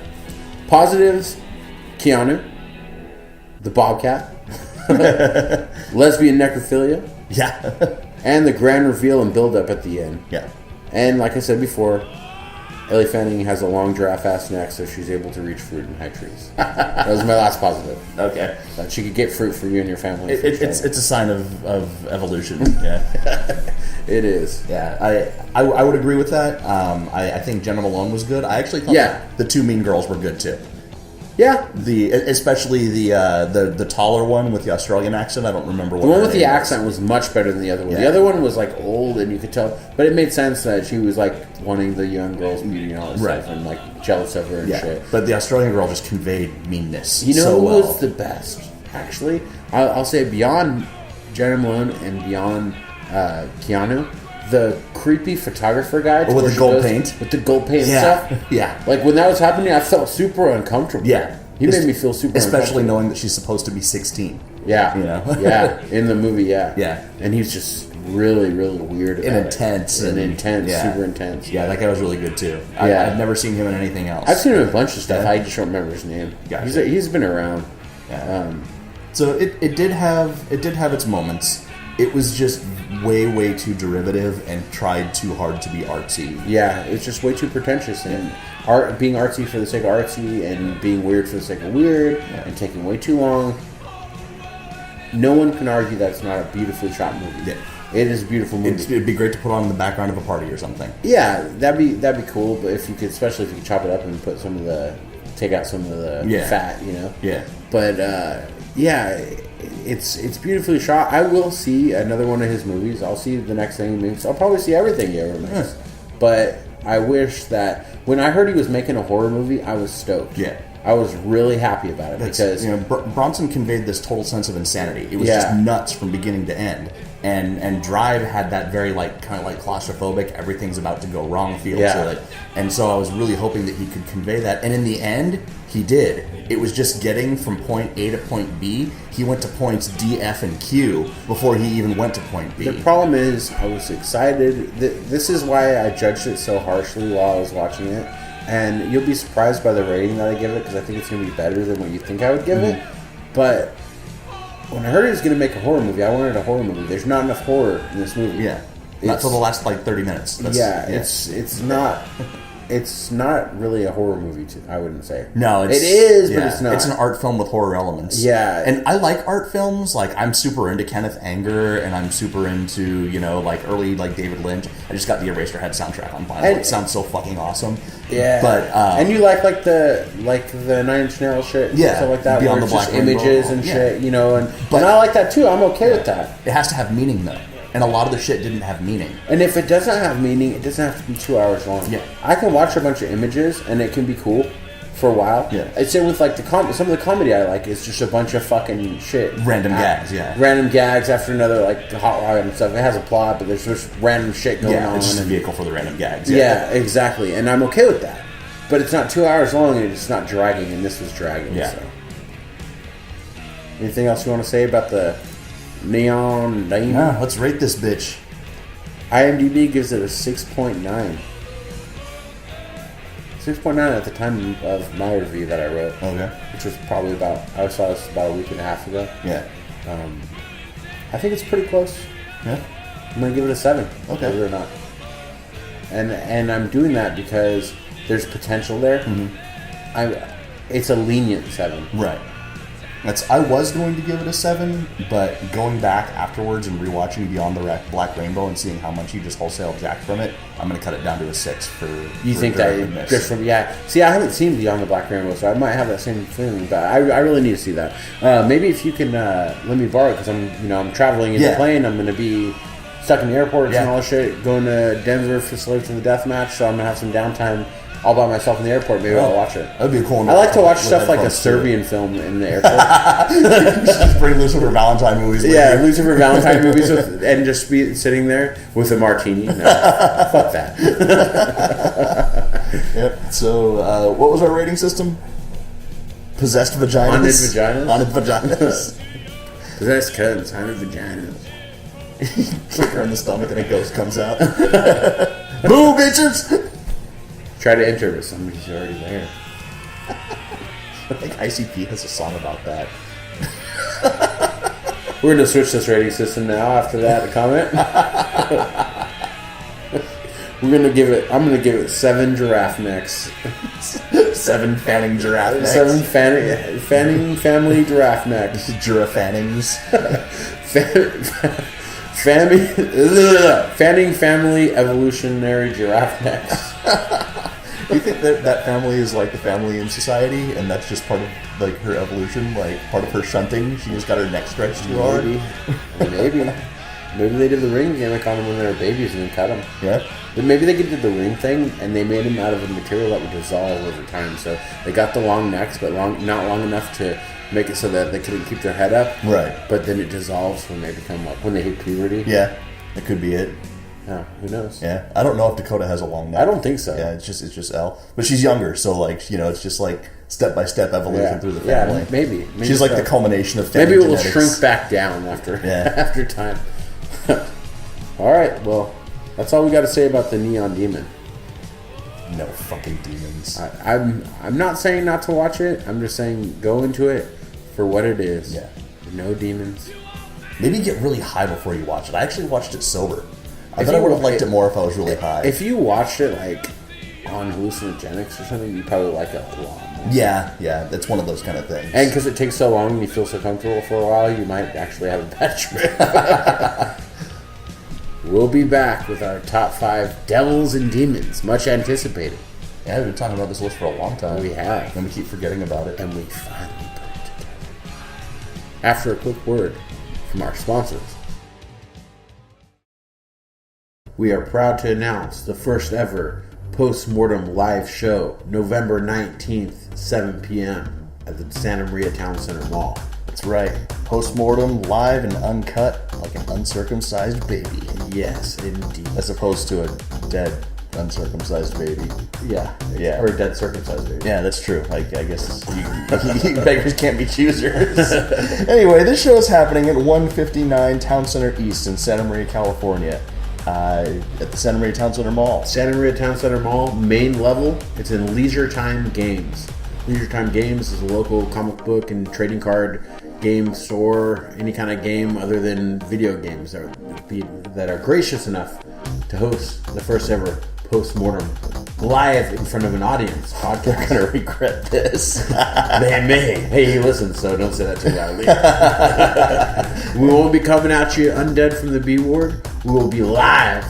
Positives: Keanu, the Bobcat, lesbian necrophilia, and the grand reveal and build up at the end. Yeah. And like I said before, Elle Fanning has a long giraffe-ass neck, so she's able to reach fruit in high trees. That was my last positive. Okay. That she could get fruit for you and your family. It's a sign of evolution. Yeah. It is. Yeah. I would agree with that. I think Jenna Malone was good. I actually thought the 2 mean girls were good too. Yeah. Especially the taller one with the Australian accent. I don't remember what the one with the was. accent was much better than the other one. Yeah. The other one was like old, and you could tell, but it made sense that she was like wanting the young girl's beauty and all this stuff, and like jealous of her and shit. But the Australian girl just conveyed meanness. You know so who well. was the best? Actually, I'll say beyond Jenna Malone and beyond Keanu, the creepy photographer guy with the gold paint. With the gold paint and stuff. Yeah. Like when that was happening, I felt super uncomfortable. Yeah. He made me feel super especially knowing that she's supposed to be 16. Yeah. You know? Yeah. In the movie, yeah. Yeah. And he's just really, really weird about and intense. And intense, super intense. Yeah, that guy was really good too. Yeah. I've never seen him in anything else. I've seen him in a bunch of stuff. I just don't remember his name. Gotcha. He's been around. Yeah. So it did have its moments. It was just way too derivative and tried too hard to be artsy. Yeah, it's just way too pretentious and being artsy for the sake of artsy and being weird for the sake of weird and taking way too long. No one can argue that it's not a beautifully shot movie. Yeah. It is a beautiful movie. It'd be great to put on in the background of a party or something. Yeah, that'd be cool. But if you could, especially if you could chop it up and put take out some of the fat, you know. Yeah. But it's beautifully shot. I will see another one of his movies. I'll see the next thing he makes. I'll probably see everything he ever makes. But I wish that when I heard he was making a horror movie, I was stoked. Yeah. I was really happy about it because Bronson conveyed this total sense of insanity. It was just nuts from beginning to end. And Drive had that very kind of claustrophobic, everything's about to go wrong feel to it. And so I was really hoping that he could convey that. And in the end, he did. It was just getting from point A to point B. He went to points D, F, and Q before he even went to point B. The problem is, I was excited. This is why I judged it so harshly while I was watching it. and you'll be surprised by the rating that I give it because I think it's going to be better than what you think I would give it. But when I heard it was going to make a horror movie, I wanted a horror movie. There's not enough horror in this movie. Yeah. Not till the last, like, 30 minutes. It's not... It's not really a horror movie, I wouldn't say. No, it is, but it's not. It's an art film with horror elements. Yeah. And I like art films. Like, I'm super into Kenneth Anger, and I'm super into, like, early, like, David Lynch. I just got the Eraserhead soundtrack on vinyl. It sounds so fucking awesome. Yeah. But, and you like the 9 Inch Nails shit? Yeah. Stuff like that? Beyond where the it's just Black Rainbow. images and shit, and I like that too. I'm okay with that. It has to have meaning, though. And a lot of the shit didn't have meaning. And if it doesn't have meaning, it doesn't have to be 2 hours long. Yeah. I can watch a bunch of images, and it can be cool for a while. Yeah. It's with like some of the comedy I like is just a bunch of fucking shit. Random gags, yeah. Random gags after another, like hot rod and stuff. It has a plot, but there's just random shit going on. Yeah, it's just a vehicle for the random gags. Yeah, exactly. And I'm okay with that. But it's not 2 hours long, and it's not dragging, and this was dragging. Yeah. So. Anything else you want to say about the Neon Demon? No, let's rate this bitch. IMDb gives it a 6.9. 6.9 at the time of my review that I wrote. Okay. Which was probably I saw this about a week and a half ago. Yeah. I think it's pretty close. Yeah. I'm going to give it a 7. Okay. Believe it or not. And I'm doing that because there's potential there. Mm-hmm. It's a lenient 7. Right. I was going to give it a 7, but going back afterwards and rewatching Beyond the Black Rainbow and seeing how much you just wholesale jacked from it, I'm going to cut it down to a 6 for. You think that just from See, I haven't seen Beyond the Black Rainbow, so I might have that same feeling. But I really need to see that. Maybe if you can let me borrow it because I'm traveling in the plane. I'm going to be stuck in the airports and all that shit. Going to Denver for Slave to the Death Match, so I'm going to have some downtime. All by myself in the airport. Maybe I'll watch it. That'd be a cool. I like to watch stuff like a Serbian film in the airport. Just bring Lucifer Valentine movies. Yeah, Lucifer Valentine movies, and just be sitting there with a martini. No, fuck that. Yep. So, what was our rating system? Possessed vaginas. Haunted vaginas. Haunted vaginas. Possessed cunts. Haunted vaginas. Kick her in the stomach and a ghost comes out. Boo, bitches! Try to enter, but somebody's already there. I think ICP has a song about that. We're going to switch this rating system now after that comment. I'm going to give it 7 giraffe necks. 7 fanning giraffe necks. 7 fanning family giraffe necks. Giraffe fannings. Fanning family evolutionary giraffe necks. Do you think that family is like the family in society, and that's just part of like her evolution, like part of her shunting? She just got her neck stretched too hard. Maybe they did the ring gimmick on them when they were babies and then cut them. Yeah. But maybe they did the ring thing and they made them out of a material that would dissolve over time. So they got the long necks, but not long enough to make it so that they couldn't keep their head up. Right. But then it dissolves when they when they hit puberty. Yeah, that could be it. Yeah, who knows? Yeah, I don't know if Dakota has a long neck. I don't think so. Yeah, it's just Elle, but she's younger, so like it's just like step by step evolution through the family. Yeah, maybe she's like the culmination of family maybe it will genetics. shrink back down after after time. All right, well, that's all we got to say about the Neon Demon. No fucking demons. I'm not saying not to watch it. I'm just saying go into it for what it is. Yeah. No demons. Maybe get really high before you watch it. I actually watched it sober. I thought I would have liked it more if I was really high. If you watched it like on hallucinogenics or something, you probably like it a lot more. Yeah, that's one of those kind of things. And because it takes so long and you feel so comfortable for a while, you might actually have a bad trip. We'll be back with our top 5 devils and demons, much anticipated. Yeah, we've been talking about this list for a long time. We have. And we keep forgetting about it. And we finally put it together. After a quick word from our sponsors. We are proud to announce the first ever post-mortem live show, November 19th, 7 p.m. at the Santa Maria Town Center Mall. That's right. Post-mortem, live and uncut, like an uncircumcised baby. Yes, indeed. As opposed to a dead, uncircumcised baby. Yeah. Yeah. Or a dead circumcised baby. Yeah, that's true. I guess you beggars can't be choosers. Anyway, this show is happening at 159 Town Center East in Santa Maria, California. at the Santa Maria Town Center Mall. Santa Maria Town Center Mall, main level. It's in Leisure Time Games. Leisure Time Games is a local comic book and trading card game store. Any kind of game other than video games that are gracious enough to host the first ever Postmortem live in front of an audience podcast. They're gonna regret this. Man, hey, he listens, so don't say that too loudly. We won't be coming at you undead from the B ward. We will be live.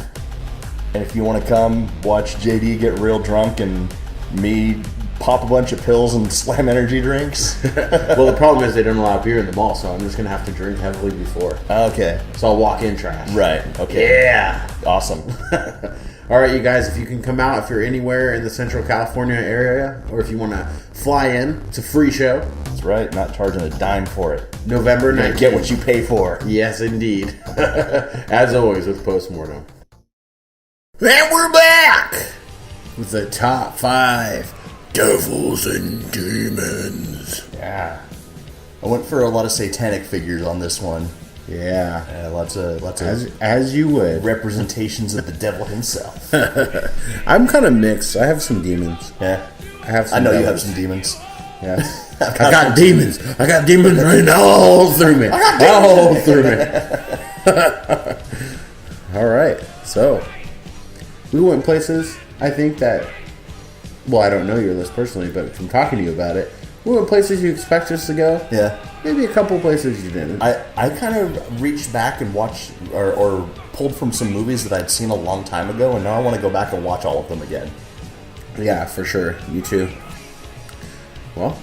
And if you want to come watch JD get real drunk and me pop a bunch of pills and slam energy drinks. Well, the problem is they don't allow beer in the mall, so I'm just gonna have to drink heavily before. Okay. So I'll walk in trash. Right. Okay. Yeah. Awesome. All right, you guys, if you can come out, if you're anywhere in the Central California area, or if you want to fly in, it's a free show. That's right. Not charging a dime for it. November 9th. Get what you pay for. Yes, indeed. As always with Postmortem. And we're back! With the top 5 devils and demons. Yeah. I went for a lot of satanic figures on this one. Yeah. Lots of as you would. representations of the devil himself. I'm kind of mixed. I have some demons. Yeah. I know you have devils. some demons. Yeah. I got demons. I got demons running all through me. All through me. All right. So, we went places, I think that, well, I don't know your list personally, but from talking to you about it, we went places you expect us to go. Yeah. Maybe a couple places you didn't. I kind of reached back and watched or pulled from some movies that I'd seen a long time ago, and now I want to go back and watch all of them again. Yeah, for sure. You too. Well,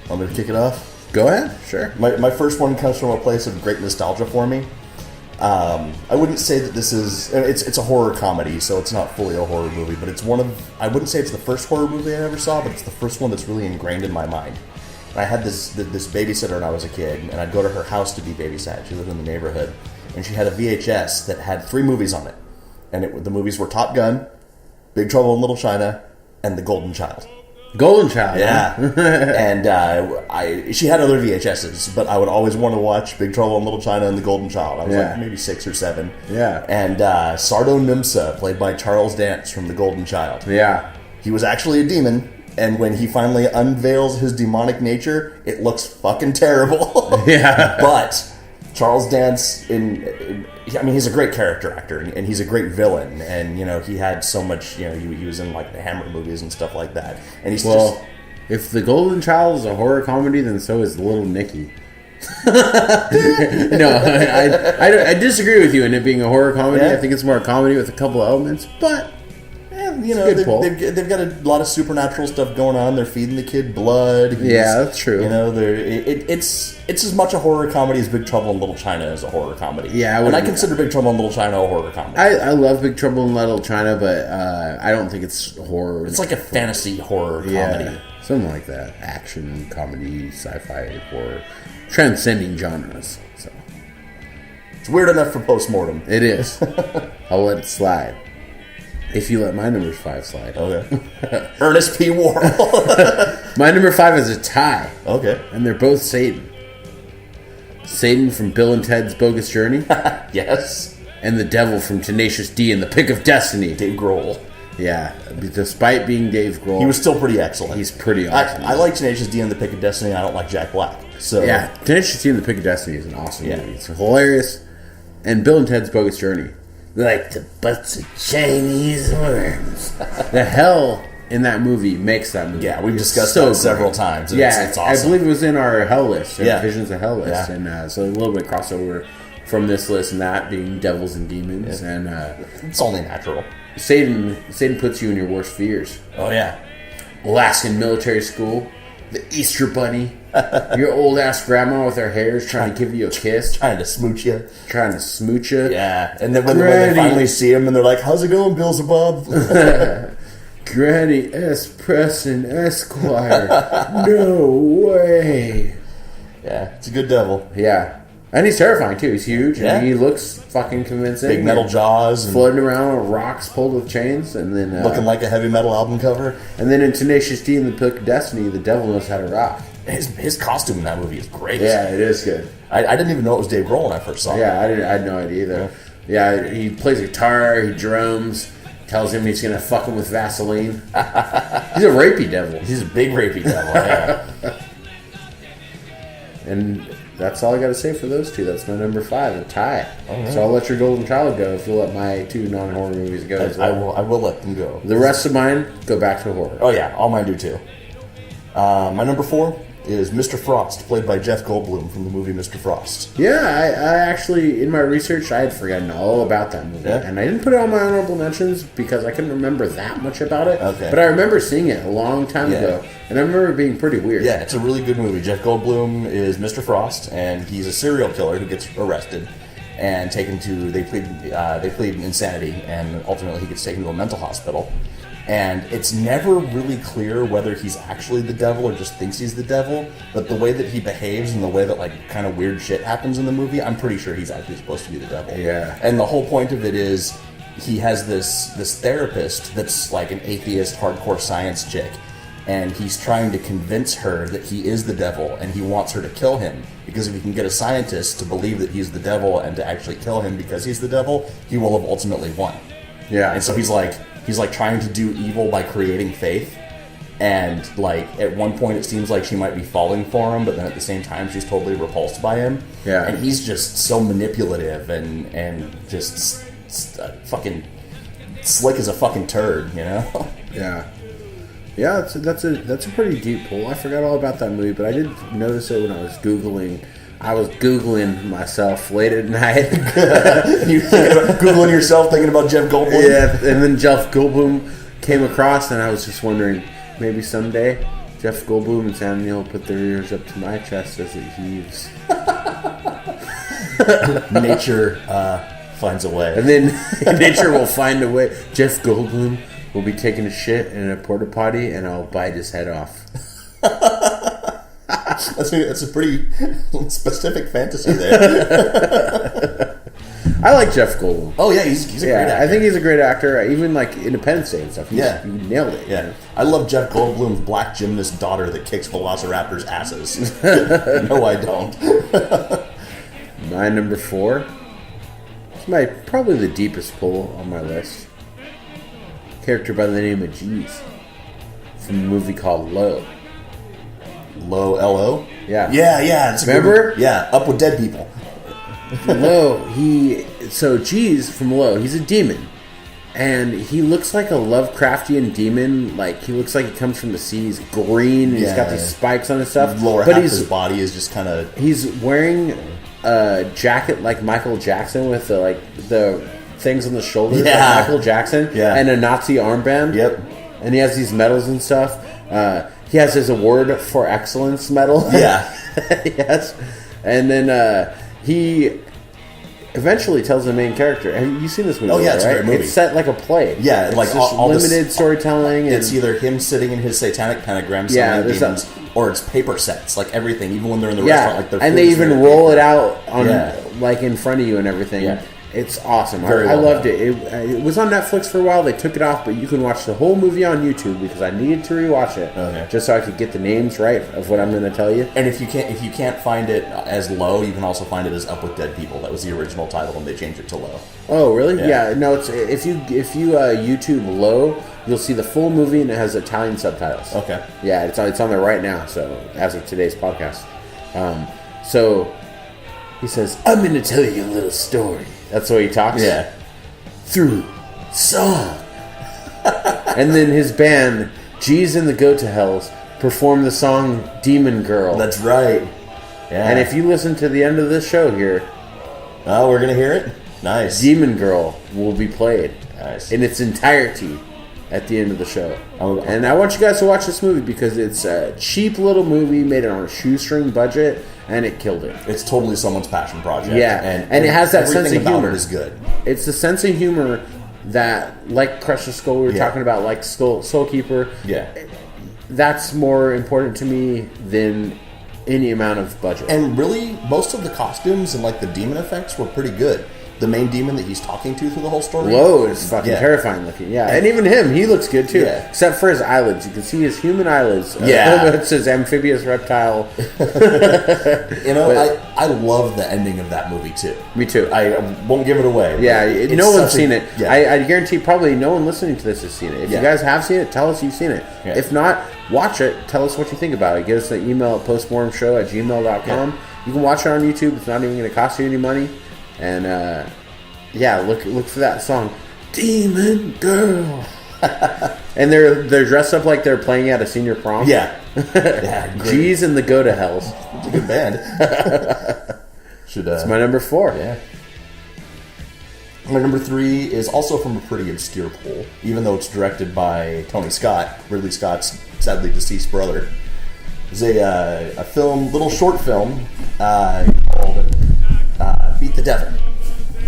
Want me to kick it off? go ahead. Sure. My first one comes from a place of great nostalgia for me. I wouldn't say that this is... It's a horror comedy, so it's not fully a horror movie, but it's one of... I wouldn't say it's the first horror movie I ever saw, but it's the first one that's really ingrained in my mind. And I had this babysitter when I was a kid, and I'd go to her house to be babysat. She lived in the neighborhood, and she had a VHS that had 3 movies on it. And the movies were Top Gun, Big Trouble in Little China, and The Golden Child. Golden Child. Yeah. And she had other VHSs, but I would always want to watch Big Trouble in Little China and The Golden Child. I was like maybe 6 or 7. Yeah. And Sardo Nimsa, played by Charles Dance from The Golden Child. Yeah. He was actually a demon, and when he finally unveils his demonic nature, it looks fucking terrible. Yeah. But Charles Dance, he's a great character actor, and he's a great villain, and, he had so much, he was in, like, the Hammer movies and stuff like that. And he's if The Golden Child is a horror comedy, then so is Little Nicky. No, I disagree with you in it being a horror comedy. Yeah. I think it's more a comedy with a couple of elements, but they've got a lot of supernatural stuff going on. They're feeding the kid blood. Yeah, that's true. It's as much a horror comedy as Big Trouble in Little China is a horror comedy. Yeah, I consider Big Trouble in Little China a horror comedy. I love Big Trouble in Little China, but I don't think it's horror. It's like a fantasy horror comedy. Something like that. Action, comedy, sci-fi, horror, transcending genres. So it's weird enough for Postmortem. it is. I'll let it slide. If you let my number 5 slide. Okay. Ernest P. Worrell. My number 5 is a tie. Okay. And they're both Satan. Satan from Bill and Ted's Bogus Journey. Yes. And the devil from Tenacious D and the Pick of Destiny. Dave Grohl. Yeah. Despite being Dave Grohl, He was still pretty excellent. he's pretty awesome. I like Tenacious D and the Pick of Destiny. I don't like Jack Black. So Yeah. Tenacious D and the Pick of Destiny is an awesome Yeah. movie. It's hilarious. And Bill and Ted's Bogus Journey. Like the butts of Chinese worms. The hell in that movie makes that movie. Yeah, we've It's discussed so that several good. times. Yeah, It's awesome. I believe it was in our Hell list. Our Yeah. Visions of Hell list. Yeah. And so a little bit crossover from this list and that being devils and demons. Yeah. And It's only natural. Satan puts you in your worst fears. Oh, yeah. Alaskan military school, the Easter Bunny, your old ass grandma with her hairs trying to give you a kiss, Trying to smooch you. trying to smooch you. Yeah. And then when they Granny. finally see him and they're like, how's it going, Beelzebub? Granny S. Preston Esquire. No way. Yeah, it's a good devil. Yeah. And he's terrifying too. He's huge Yeah. and he looks fucking convincing. Big metal jaws. And Floating around on rocks pulled with chains, and then looking like a heavy metal album cover. And then in Tenacious D and the Pick of Destiny, the devil knows how to rock. His costume in that movie is great. Yeah, it is good. I didn't even know it was Dave Grohl when I first saw it. Yeah, I had no idea either. Yeah, he plays guitar, he drums, tells him he's gonna fuck him with Vaseline. He's a rapey devil. He's a big rapey devil, yeah. And that's all I got to say for those two. That's my number 5, a tie. Right. So I'll let your golden child go if you'll let my 2 non-horror movies go. I will let them go. The rest of mine go back to horror. Oh yeah, all mine do too. My number 4 is Mr. Frost, played by Jeff Goldblum from the movie Mr. Frost. Yeah, I actually, in my research, I had forgotten all about that movie. Yeah? And I didn't put it on my honorable mentions because I couldn't remember that much about it. Okay. But I remember seeing it a long time ago. And I remember it being pretty weird. Yeah, it's a really good movie. Jeff Goldblum is Mr. Frost, and he's a serial killer who gets arrested and taken to, they plead insanity, and ultimately he gets taken to a mental hospital. And it's never really clear whether he's actually the devil or just thinks he's the devil, but the way that he behaves and the way that, like, kind of weird shit happens in the movie, I'm pretty sure he's actually supposed to be the devil. Yeah. And the whole point of it is he has this therapist that's like an atheist, hardcore science chick, and he's trying to convince her that he is the devil, and he wants her to kill him, because if he can get a scientist to believe that he's the devil and to actually kill him because he's the devil, he will have ultimately won. Yeah. And so he's like trying to do evil by creating faith, and like at one point it seems like she might be falling for him, but then at the same time she's totally repulsed by him. Yeah. And he's just so manipulative and just fucking slick as a fucking turd, you know? Yeah. Yeah, that's a pretty deep pull. I forgot all about that movie, but I did notice it when I was Googling. I was Googling myself late at night. You Googling yourself, thinking about Jeff Goldblum? Yeah, and then Jeff Goldblum came across, and I was just wondering, maybe someday Jeff Goldblum and Sam Neill put their ears up to my chest as it heaves. Nature finds a way. And then nature will find a way. Jeff Goldblum will be taking a shit in a porta potty, and I'll bite his head off. That's a pretty specific fantasy there. I like Jeff Goldblum. Oh yeah, he's a great actor. I think he's a great actor. Even like Independence Day and stuff. He nailed it. Yeah, I love Jeff Goldblum's black gymnast daughter that kicks velociraptors' asses. No, I don't. My number 4. It's probably the deepest pull on my list. Character by the name of Jeez from a movie called Low. Low, L-O? Yeah. Yeah. Remember? Yeah, Up with Dead People. Low, Jeez from Low, he's a demon. And he looks like a Lovecraftian demon. Like, he looks like he comes from the sea. He's green, and he's got these spikes on his stuff. Lower half of his body is just kind of... He's wearing a jacket like Michael Jackson with the things on the shoulders like Michael Jackson. Yeah. And a Nazi armband. Yep. And he has these medals and stuff. He has his award for excellence medal. Yeah. Yes. And then he eventually tells the main character. Have you seen this movie? Oh yeah, it's right? a great movie. It's set like a play. Yeah, it's like just all limited storytelling. It's either him sitting in his satanic pentagram, summoning demons, or it's paper sets, like everything. Even when they're in the restaurant, like and they even roll it out on like in front of you and everything. Yeah. It's awesome. I loved it. It was on Netflix for a while. They took it off, but you can watch the whole movie on YouTube because I needed to rewatch it just so I could get the names right of what I'm going to tell you. And if you can't find it as Low, you can also find it as Up with Dead People. That was the original title, and they changed it to Low. Oh, really? Yeah. No, it's if you YouTube Low, you'll see the full movie and it has Italian subtitles. Okay. Yeah, it's on there right now. So as of today's podcast, so he says, "I'm going to tell you a little story." That's the way he talks. Yeah. Through song. And then his band, G's and the Go-To-Hells, perform the song Demon Girl. That's right. Yeah. And if you listen to the end of this show here... Oh, we're going to hear it? Nice. Demon Girl will be played. Nice. In its entirety at the end of the show. And I want you guys to watch this movie because it's a cheap little movie, made it on a shoestring budget, and it killed it. It's totally someone's passion project. Yeah, and it has that sense of humor. It is good. It's the sense of humor that, like Crush the Skull, we were talking about, like Soul Keeper. Yeah, that's more important to me than any amount of budget. And really, most of the costumes and like the demon effects were pretty good. the main demon that he's talking to through the whole story. Low is fucking terrifying looking. Yeah, and even him, he looks good too. Yeah. Except for his eyelids, you can see his human eyelids. It's his amphibious reptile. I love the ending of that movie too. Me too. I won't give it away. Yeah, no one's seen it. Yeah. I guarantee probably no one listening to this has seen it. If you guys have seen it, tell us you've seen it. Yeah. If not, watch it. Tell us what you think about it. Get us an email at postmortemshow@gmail.com. Yeah. You can watch it on YouTube. It's not even going to cost you any money. And look for that song, Demon Girl. And they're dressed up like they're playing at a senior prom. Yeah. G's and the Go to Hells. It's a good band. It's my number 4. Yeah. My number 3 is also from a pretty obscure pool, even though it's directed by Tony Scott, Ridley Scott's sadly deceased brother. It's a film, little short film called Beat the Devil.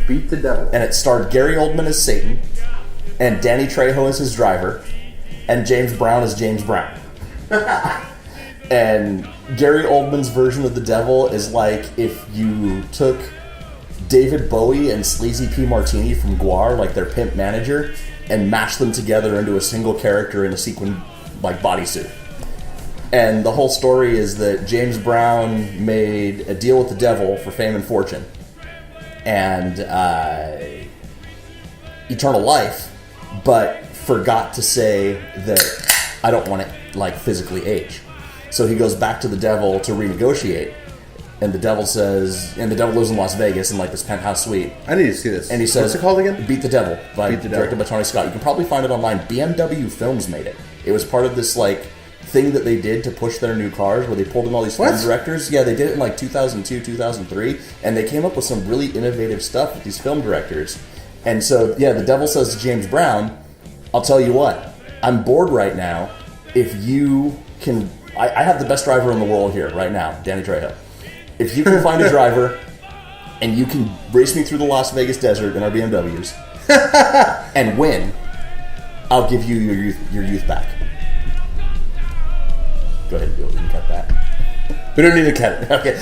Beat the Devil. And it starred Gary Oldman as Satan, and Danny Trejo as his driver, and James Brown as James Brown. And Gary Oldman's version of the devil is like if you took David Bowie and Sleazy P. Martini from Guar, like their pimp manager, and mashed them together into a single character in a sequin like bodysuit. And the whole story is that James Brown made a deal with the devil for fame and fortune and eternal life, but forgot to say that I don't want to like physically age. So he goes back to the devil to renegotiate, and the devil says, and the devil lives in Las Vegas in like this penthouse suite. I need to see this. And he says, what's it called again? Beat the Devil, directed by Tony Scott. You can probably find it online. BMW Films made it. It was part of this like thing that they did to push their new cars, where they pulled in all these film directors. Yeah, they did it in like 2002, 2003, and they came up with some really innovative stuff with these film directors. And so, yeah, the devil says to James Brown, I'll tell you what, I'm bored right now. If you can, I have the best driver in the world here right now, Danny Trejo. If you can find a driver and you can race me through the Las Vegas desert in our BMWs and win, I'll give you your youth back. Go ahead, Bill. You can cut that. We don't need to cut it. Okay.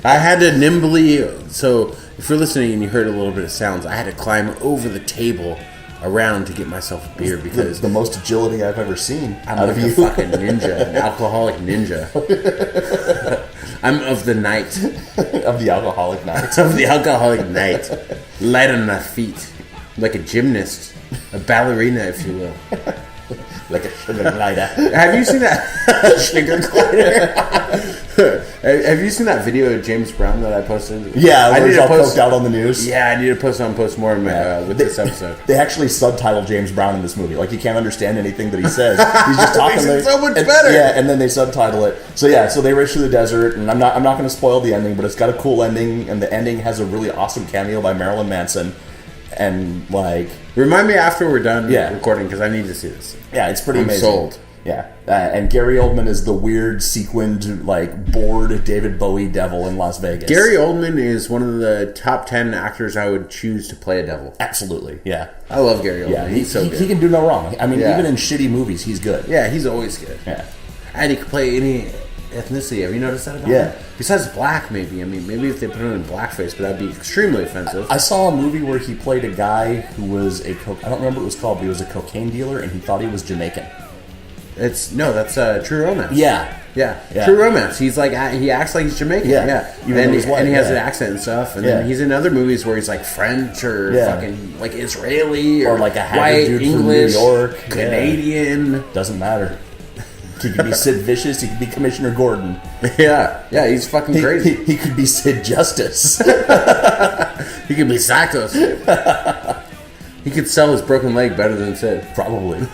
I had to nimbly, so if you're listening and you heard a little bit of sounds, I had to climb over the table around to get myself a beer because the most agility I've ever seen. I'm like a fucking ninja, an alcoholic ninja. I'm of the night. Of the alcoholic night. Of the alcoholic night. Light on my feet. Like a gymnast. A ballerina, if you will. Like a sugar glider. Have you seen that? Sugar glider. Have you seen that video of James Brown that I posted? Yeah, where he's all poked out on the news. Yeah, I need to post on Postmortem with this episode. They actually subtitle James Brown in this movie. Like, you can't understand anything that he says. He's just talking. Makes it so much better. Yeah, and then they subtitle it. So yeah, so they race through the desert, and I'm not going to spoil the ending, but it's got a cool ending, and the ending has a really awesome cameo by Marilyn Manson. And like, remind me after we're done recording because I need to see this. Yeah, it's pretty amazing. Sold. Yeah, and Gary Oldman is the weird sequined, like, bored David Bowie devil in Las Vegas. Gary Oldman is one of the top 10 actors I would choose to play a devil. Absolutely, yeah. I love Gary Oldman. Yeah, he's so good. He can do no wrong. I mean, even in shitty movies, he's good. Yeah, he's always good. Yeah, and he could play any ethnicity. Have you noticed that about him? Besides black, maybe. I mean, maybe if they put him in blackface, but that'd be extremely offensive. I saw a movie where he played a guy who was I don't remember what it was called, but he was a cocaine dealer, and he thought he was Jamaican. That's True Romance. Yeah. True Romance. He's like, he acts like he's Jamaican. Yeah. And he has an accent and stuff. And then he's in other movies where he's like French or fucking like Israeli or like a white, dude English, from New York, Canadian. Doesn't matter. He could be Sid Vicious. He could be Commissioner Gordon. Yeah, he's fucking crazy. He could be Sid Justice. He could be Psychos. He could sell his broken leg better than Sid. Probably.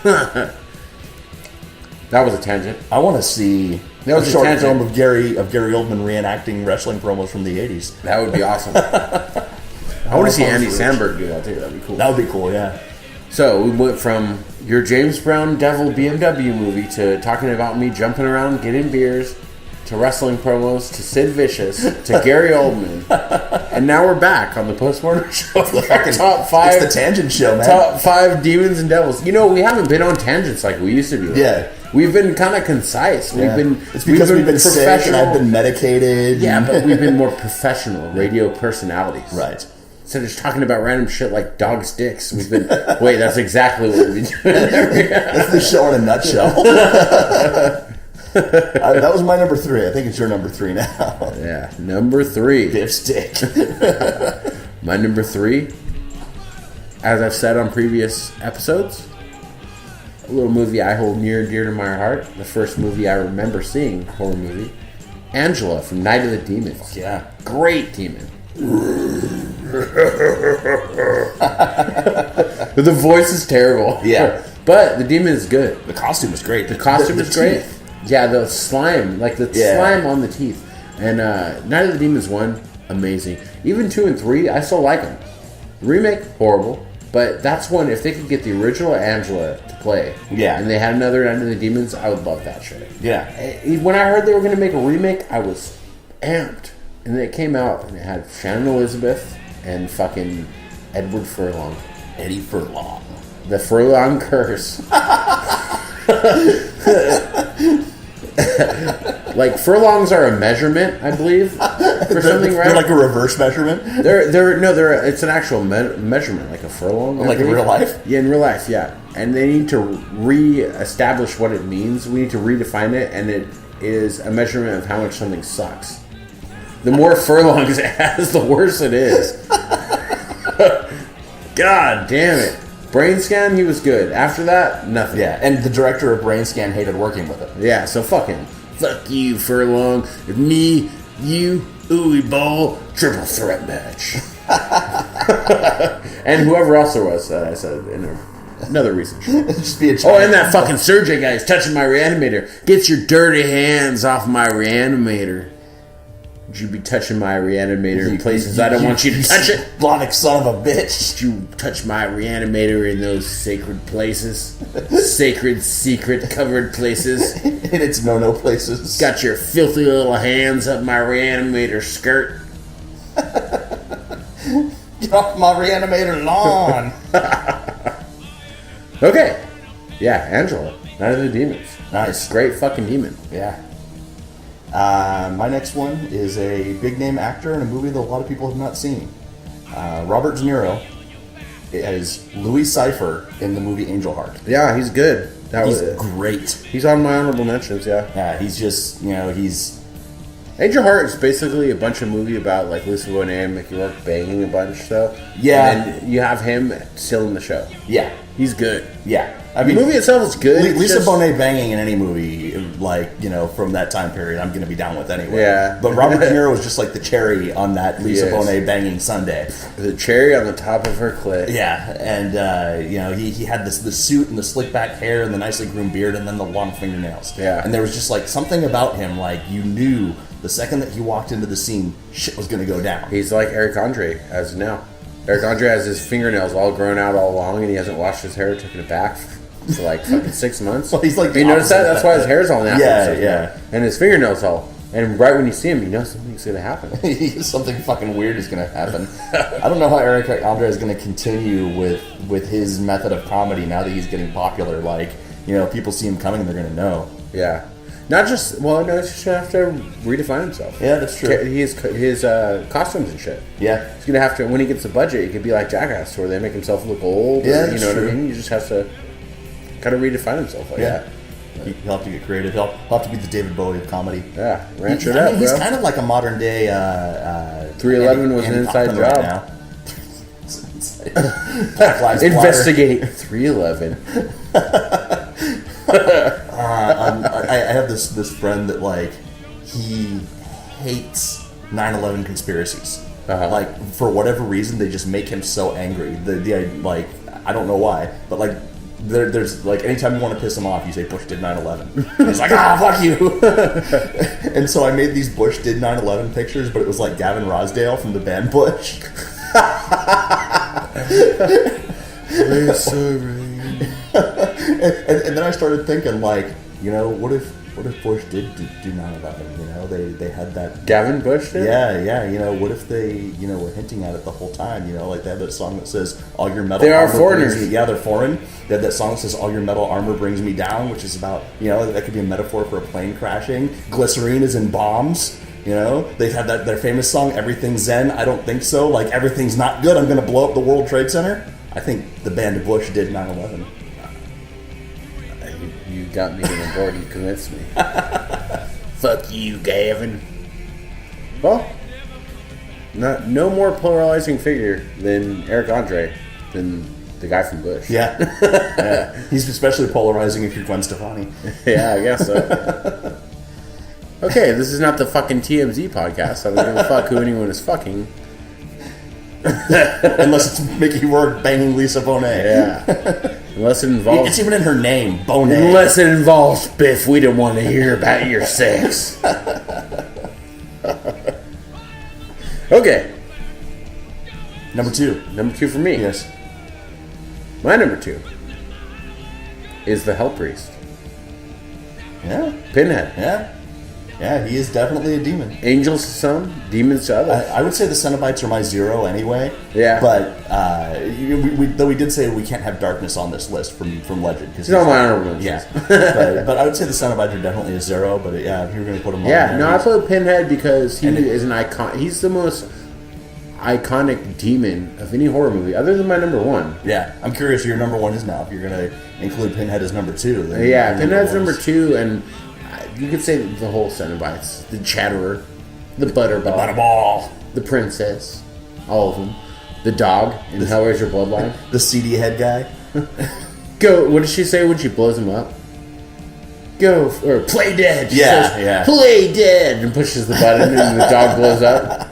That was a tangent. I want to see a short film of Gary Oldman reenacting wrestling promos from the 80s. That would be awesome. I want to see Andy Samberg do that too. That'd be cool. That would be cool, yeah. So we went from your James Brown Devil BMW movie to talking about me jumping around getting beers to wrestling promos to Sid Vicious to Gary Oldman, and now we're back on the Postmortem Show. The top 5. It's the tangent show, man. Top 5 demons and devils. You know, we haven't been on tangents like we used to do. Yeah. We've been kind of concise. It's because we've been sick and I've been medicated. Yeah, but we've been more professional radio personalities. Right. Instead of just talking about random shit like dog's dicks, we've been... Wait, that's exactly what we've been doing. That's the show in a nutshell. That was my number 3. I think it's your number 3 now. Yeah, number 3. Biff's dick. My number 3, as I've said on previous episodes, a little movie I hold near and dear to my heart. The first movie I remember seeing, horror movie, Angela from Night of the Demons. Yeah. Great demon. The voice is terrible. Yeah. But the demon is good. The costume is great. The costume is great. Teeth. Yeah, the slime. Like the slime on the teeth. And Night of the Demons 1, amazing. Even 2 and 3, I still like them. Remake, horrible. But that's one, if they could get the original Angela to play, and they had another Night of the Demons, I would love that shit. Yeah. When I heard they were going to make a remake, I was amped. And then it came out, and it had Shannon Elizabeth and fucking Edward Furlong. Eddie Furlong. The Furlong Curse. Like, furlongs are a measurement, I believe, for something, right? They're like a reverse measurement? It's an actual measurement, like a furlong. Like in real life? Yeah, in real life, yeah. And they need to re-establish what it means. We need to redefine it, and it is a measurement of how much something sucks. The more furlongs it has, the worse it is. God damn it. Brain Scan, he was good. After that, nothing. Yeah, and the director of Brain Scan hated working with him. Yeah, so fuck him. Fuck you, Furlong. If me, you, Ooey Ball, triple threat match. And whoever else there was, I said in another recent show. Just be a and that fucking surgeon guy is touching my reanimator. Get your dirty hands off my reanimator. You be touching my reanimator in places I don't want you to touch it. Blonic son of a bitch. You touch my reanimator in those sacred places. Sacred, secret, covered places. In its no-no places. Got your filthy little hands up my reanimator skirt. Get off my reanimator lawn. Okay. Yeah, Angela. Night of the Demons. Nice. Great fucking demon. Yeah. My next one is a big-name actor in a movie that a lot of people have not seen. Robert De Niro is Louis Cypher in the movie Angel Heart. Yeah, he's good. He's great. He's on my honorable mentions, yeah. Yeah, he's just, he's... Angel Heart is basically a bunch of movie about, like, Lisa Bonet and Mickey Rourke banging a bunch, so... Yeah. And then you have him still in the show. Yeah. He's good. Yeah. I mean, the movie itself is good. Lisa Bonet banging in any movie, like, from that time period, I'm going to be down with anyway. Yeah. But Robert De Niro was just like the cherry on that Lisa Bonet banging sundae. The cherry on the top of her clit. Yeah. And, he had the suit and the slick back hair and the nicely groomed beard and then the long fingernails. Yeah. And there was just, like, something about him, like, you knew the second that he walked into the scene, shit was going to go down. He's like Eric Andre as of now. Eric Andre has his fingernails all grown out all along and he hasn't washed his hair or taken it back for like fucking 6 months. Well, he's like you notice that? That's why his hair's all natural. Yeah. And his fingernails all. And right when you see him, you know something's going to happen. Something fucking weird is going to happen. I don't know how Eric Andre is going to continue with his method of comedy now that he's getting popular. Like, people see him coming, they're going to know. Yeah. Not just, he's just going to have to redefine himself. Yeah, that's true. His costumes and shit. Yeah. He's going to have to, when he gets the budget, it could be like Jackass, where they make himself look old. Yeah, you know what I mean? He just has to kind of redefine himself like that. He'll have to get creative. He'll have to be the David Bowie of comedy. Yeah, ranch it up, he's bro. kind of like a modern day... 311 was an inside job. Right Investigate 311. I have this friend that, like, he hates 9/11 conspiracies. Like, for whatever reason, they just make him so angry. Like, I don't know why, but, like, there's, like, anytime you want to piss him off, you say Bush did 9/11. And he's like, fuck you. And so I made these Bush did 9/11 pictures, but it was like Gavin Rosdale from the band Bush. And then I started thinking, like, what if Bush did do 9/11? They had that. Gavin Bush did? Yeah. What if they, were hinting at it the whole time? Like they have that song that says, "All your metal." They are armor foreigners. brings me-" Yeah, they're foreign. They have that song that says, "All your metal armor brings me down," which is about, that could be a metaphor for a plane crashing. Glycerine is in bombs. You know, they've had their famous song, Everything's Zen, I Don't Think So. Like, everything's not good, I'm going to blow up the World Trade Center. I think the band Bush did 9/11. You got me on board. You convinced me. Fuck you, Gavin. Well, no more polarizing figure than Eric Andre, than the guy from Bush. Yeah. He's especially polarizing if you're Gwen Stefani. Yeah, I guess so. Okay, this is not the fucking TMZ podcast. I don't give a fuck who anyone is fucking. Unless it's Mickey Rourke banging Lisa Bonet. Yeah. Unless it involves... It's even in her name, Bonet. Unless it involves Biff, we don't want to hear about your sex. Okay. Number 2. Number 2 for me. Yes. My number 2 is the Hell Priest. Yeah. Pinhead. Yeah. Yeah, he is definitely a demon. Angels to some, demons to others. I would say the Cenobites are my 0 anyway. Yeah. But though we did say we can't have darkness on this list from Legend. It's not my honorable mentions. Yeah. but I would say the Cenobites are definitely a 0. But yeah, if you were going to put him on Yeah, there, I put Pinhead because he is an icon. He's the most iconic demon of any horror movie, other than my number 1. Yeah, I'm curious who your number 1 is now. If you're going to include Pinhead as number 2. Then Yeah, Pinhead's number 2, and you could say the whole Cenobites, the Chatterer, the Butterball, the Princess, all of them, the dog in Hellraiser Bloodline, the CD head guy. Go. What does she say when she blows him up? Go or play dead. She Yeah, says, yeah. Play dead, and pushes the button, and the dog blows up.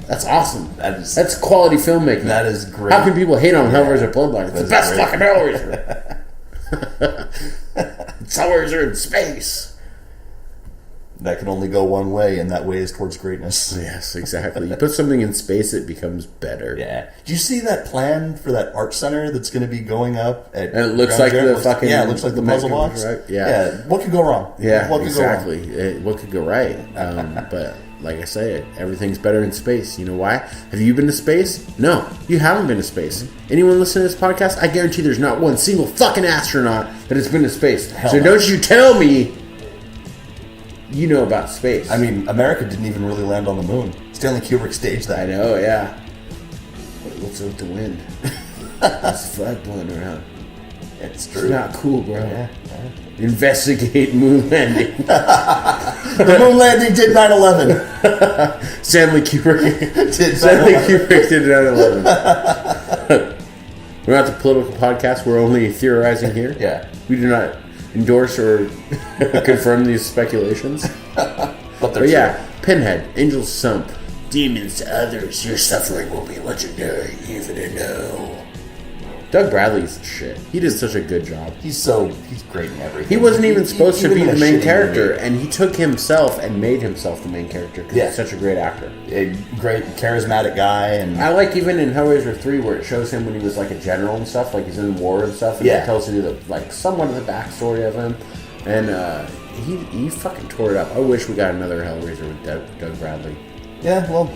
That's awesome. That's quality filmmaking. That is great. How can people hate on Hellraiser Bloodline? It's the best great. fucking Hellraiser. It's Hellraiser in space. That can only go one way, and that way is towards greatness. Yes, exactly. You put something in space, it becomes better. Yeah. Do you see that plan for that art center that's going to be going up? At And it looks Ground like Zero? the fucking... Yeah, it looks like the puzzle box. Right? Yeah. Yeah. What could go wrong? Yeah, what could exactly. Go wrong? What could go right? But like I say, everything's better in space. You know why? Have you been to space? No, you haven't been to space. Anyone listening to this podcast, I guarantee there's not one single fucking astronaut that has been to space. So don't you tell me you know about space. I mean, America didn't even really land on the moon. Stanley Kubrick staged that. I know, yeah. What's with the wind? There's a flag blowing around. It's true. It's not cool, bro. Yeah. Investigate moon landing. The moon landing did 9/11. Stanley Kubrick Did Stanley 9/11. Kubrick did 9/11. We're not the political podcast. We're only theorizing here. Yeah. We do not endorse or confirm these speculations. But yeah, Pinhead, Angels Sump, demons to others. Your suffering will be legendary, even in hell. Doug Bradley's shit. He did such a good job. He's great in everything. He wasn't even supposed to be in the a main shitty character, movie. and he took himself and made himself the main character because he's such a great actor. A great, charismatic guy. And I like even in Hellraiser 3 where it shows him when he was like a general and stuff, like he's in war and stuff, and it tells you somewhat of the backstory of him. And he fucking tore it up. I wish we got another Hellraiser with Doug Bradley. Yeah, well,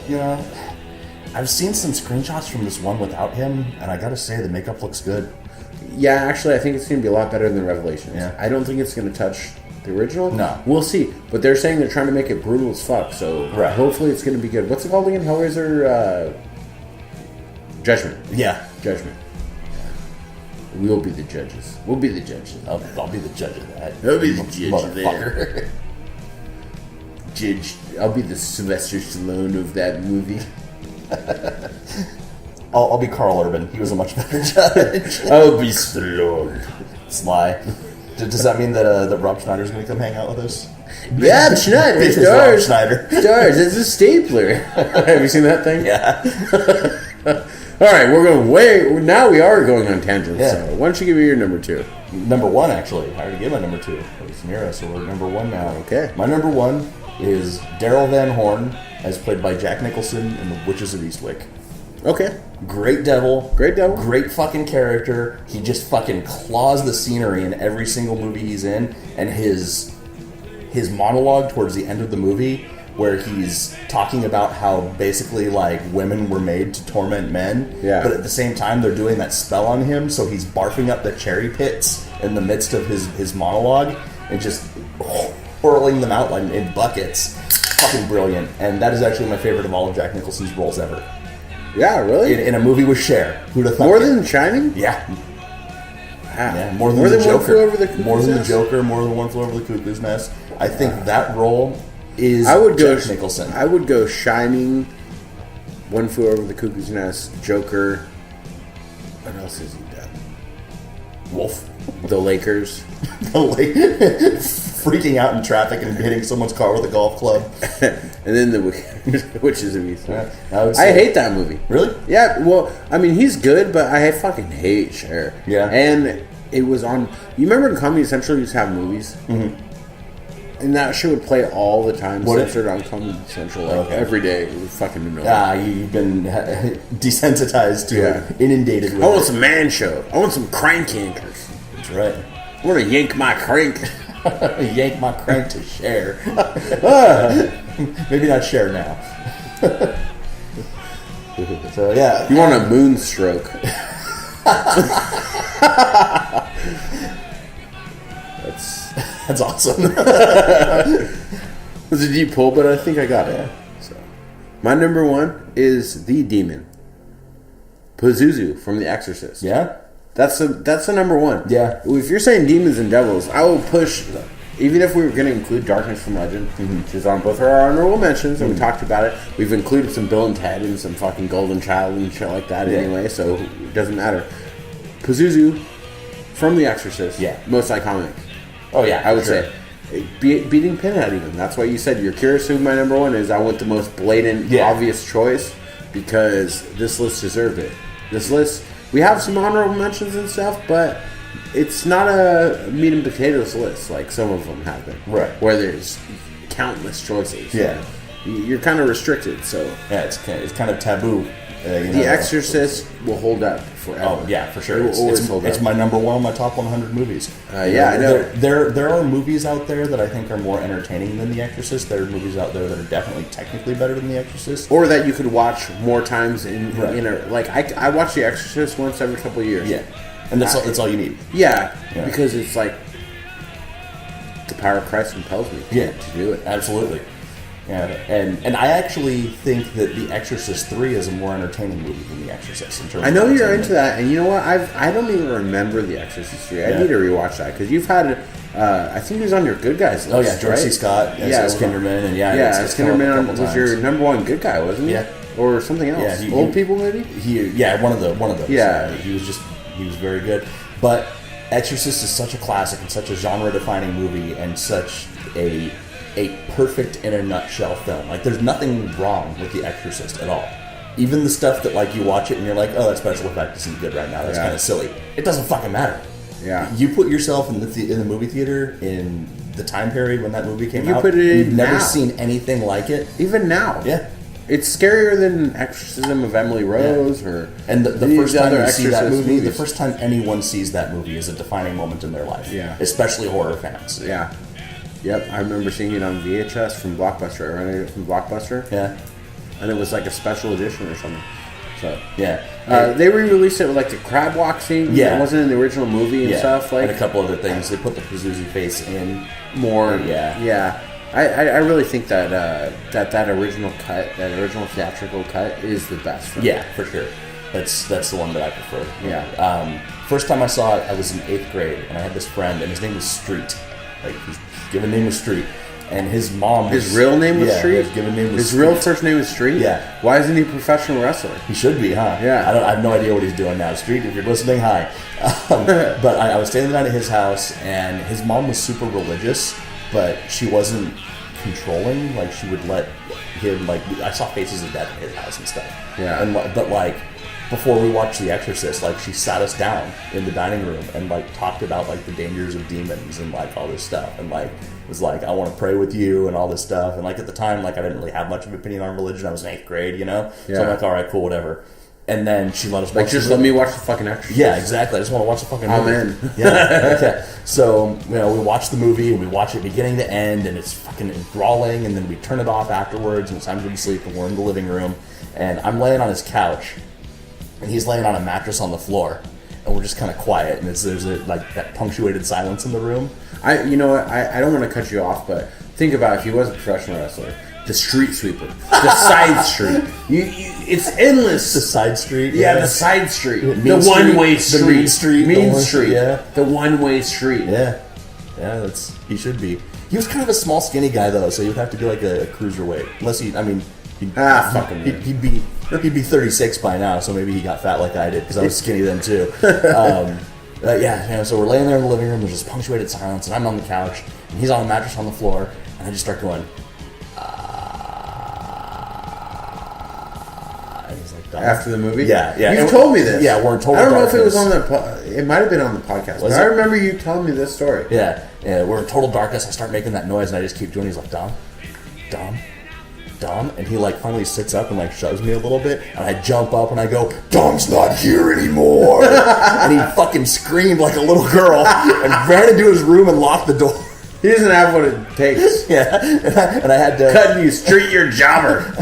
I've seen some screenshots from this one without him, and I gotta say the makeup looks good. Yeah, actually, I think it's going to be a lot better than Revelations. Yeah. I don't think it's going to touch the original. No. We'll see. But they're saying they're trying to make it brutal as fuck, so hopefully it's going to be good. What's it called again? Hellraiser Judgment. Yeah. Judgment. We'll be the judges. We'll be the judges. I'll be the judge of that. I'll be the judge of motherfucker. Judge. I'll be the Sylvester Stallone of that movie. I'll be Carl Urban. He was a much better judge. I'll be Stallone. Sly. Does that mean that Rob Schneider's going to come hang out with us? Rob Schneider. Business Rob Schneider. Stars. It's a stapler. Have you seen that thing? Yeah. All right, we're going now we are going on tangents. Yeah. So why don't you give me your number 2? Number 1, actually. I already gave my number 2. It was Mira, so we're number 1 now. Okay. My number 1 is Daryl Van Horn, as played by Jack Nicholson in The Witches of Eastwick. Okay. Great devil. Great devil. Great fucking character. He just fucking claws the scenery in every single movie he's in. And his monologue towards the end of the movie, where he's talking about how basically like women were made to torment men. Yeah. But at the same time they're doing that spell on him, so he's barfing up the cherry pits in the midst of his monologue and just hurling them out like in buckets. fucking brilliant, and that is actually my favorite of all of Jack Nicholson's roles ever. Yeah, really? In a movie with Cher. Who'd have thought? More than Shining? Yeah. Wow. Yeah, more than the One Joker. Flew Over the Cuckoo's More than the Nest? Joker. More than One Flew Over the Cuckoo's Nest. I think that role is Jack Nicholson. I would go Shining, One Flew Over the Cuckoo's Nest, Joker. What else has he done? Wolf. The Lakers. Like, freaking out in traffic and hitting someone's car with a golf club. And then the Witches of Eastwick. Yeah, I hate that movie. Really? Yeah, well, I mean, he's good, but I fucking hate Cher. Yeah. And it was on... You remember in Comedy Central used to have movies? Mm-hmm. And that shit would play all the time, censored on Comedy Central, like every day. It was fucking annoying. You've been desensitized to it, inundated with I want it. some man show. I want some crank yankers. That's right. I want to yank my crank. Yank my crank to Cher. Maybe not Cher now. So, yeah. You want a moonstroke. That's awesome. It was a deep pull, but I think I got it. So, my number one is the demon, Pazuzu from The Exorcist. Yeah? That's the number one. Yeah. If you're saying demons and devils, I will push. Even if we were going to include Darkness from Legend, which is on both our honorable mentions, and we talked about it, we've included some Bill and Ted and some fucking Golden Child and shit like that anyway, so it doesn't matter. Pazuzu from The Exorcist, most iconic. Oh, yeah. I would say. Beating Pinhead, even. That's why you said you're curious who my number one is. I went the most blatant, obvious choice because this list deserved it. This list, we have some honorable mentions and stuff, but it's not a meat and potatoes list like some of them have been. Right. Where there's countless choices. Yeah. You're kind of restricted, so. Yeah, it's kind of taboo. The Exorcist will hold up forever. Oh yeah, for sure. It will always hold up. It's my number one on my top 100 movies. I know. There are movies out there that I think are more entertaining than The Exorcist. There are movies out there that are definitely technically better than The Exorcist, or that you could watch more times in like I watch The Exorcist once every couple of years. Yeah, and that's all you need. Yeah, because it's like the power of Christ compels me. Yeah, to do it. Absolutely. Yeah, and I actually think that The Exorcist 3 is a more entertaining movie than The Exorcist. In terms I know of you're into that, and you know what? I don't even remember The Exorcist 3. I need to rewatch that because you've had. I think he was on your good guys list. Oh yeah, George right? C. Scott as Kinderman, and it's Kinderman was your number one good guy, wasn't he? Yeah, or something else. Yeah, Old People maybe. One of those. Yeah, he was very good. But Exorcist is such a classic and such a genre-defining movie and such a perfect in a nutshell film. Like, there's nothing wrong with The Exorcist at all. Even the stuff that, like, you watch it and you're like, oh, that special effect isn't good right now. That's kind of silly. It doesn't fucking matter. Yeah. You put yourself in the movie theater in the time period when that movie came out. You've never seen anything like it. Even now. Yeah. It's scarier than Exorcism of Emily Rose and the first time you see that movie, the first time anyone sees that movie is a defining moment in their life. Yeah. Especially horror fans. Yeah. Yep, I remember seeing it on VHS from Blockbuster. I rented it from Blockbuster. Yeah. And it was like a special edition or something. So yeah. They re-released it with like the crab walk scene. Yeah. It wasn't in the original movie and stuff. Like, and a couple other things. They put the Pazuzu face in more. Yeah. I really think that that original cut, that original theatrical cut, is the best. Yeah, for sure. That's the one that I prefer. Yeah. First time I saw it, I was in 8th grade, and I had this friend, and his name was Street. Like, his given name was Street, and his mom. His real name was Street. His given name was. His real first name was Street. Yeah. Why isn't he a professional wrestler? He should be, huh? Yeah. I have no idea what he's doing now. Street, if you're listening, hi. But I was staying the night at his house, and his mom was super religious, but she wasn't controlling. Like, she would let him, like, I saw Faces of Death in his house and stuff. Yeah. But like, before we watched The Exorcist, like, she sat us down in the dining room and, like, talked about, like, the dangers of demons and, like, all this stuff, and, like, was like, I want to pray with you and all this stuff. And, like, at the time, like, I didn't really have much of an opinion on religion. I was in 8th grade, you know? Yeah. So I'm like, all right, cool, whatever. And then she let us watch. Like, just let me watch the fucking Exorcist. Yeah, exactly. I just want to watch the fucking movie. Amen. Yeah. So, you know, we watch the movie and we watch it beginning to end, and it's fucking enthralling, and then we turn it off afterwards, and it's time to go to sleep, and we're in the living room, and I'm laying on his couch, and he's laying on a mattress on the floor, and we're just kind of quiet, and there's like that punctuated silence in the room. You know what? I don't want to cut you off, but think about if he was a professional wrestler. the street sweeper, the side street. It's endless. The side street. Yeah, the side street. Mean The street, one-way the street. mean street, the Mean one- street. yeah. The one-way street. Yeah, he should be. He was kind of a small, skinny guy though, so he would have to be like a cruiserweight. Unless Fuck him. he'd be 36 by now, so maybe he got fat like I did because I was skinny then too. So we're laying there in the living room. There's this punctuated silence, and I'm on the couch, and he's on the mattress on the floor, and I just start going. And he's like, "Dom." After the movie? Yeah. You've told me this. Yeah, we're in total I don't know if it was darkness. on the... It might have been on the podcast. Was But I it? remember you telling me this story. Yeah, we're in total darkness. I start making that noise, and I just keep doing it. He's like, Dom, and he like finally sits up and like shoves me a little bit, and I jump up and I go, Dom's not here anymore. And he fucking screamed like a little girl and ran into his room and locked the door. He doesn't have what it takes. Yeah, and I had to Cutting you straight, your jobber.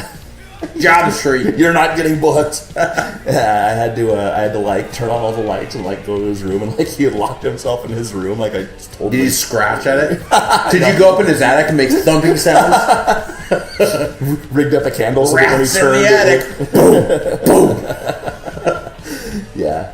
Job street. You're not getting booked. I had to like turn on all the lights and like go to his room, and like he had locked himself in his room. Like I just told Did him. you scratch at it? Did you go up in his attic and make thumping sounds? Rigged up a candle so that when he Rats in turned, the attic. yeah.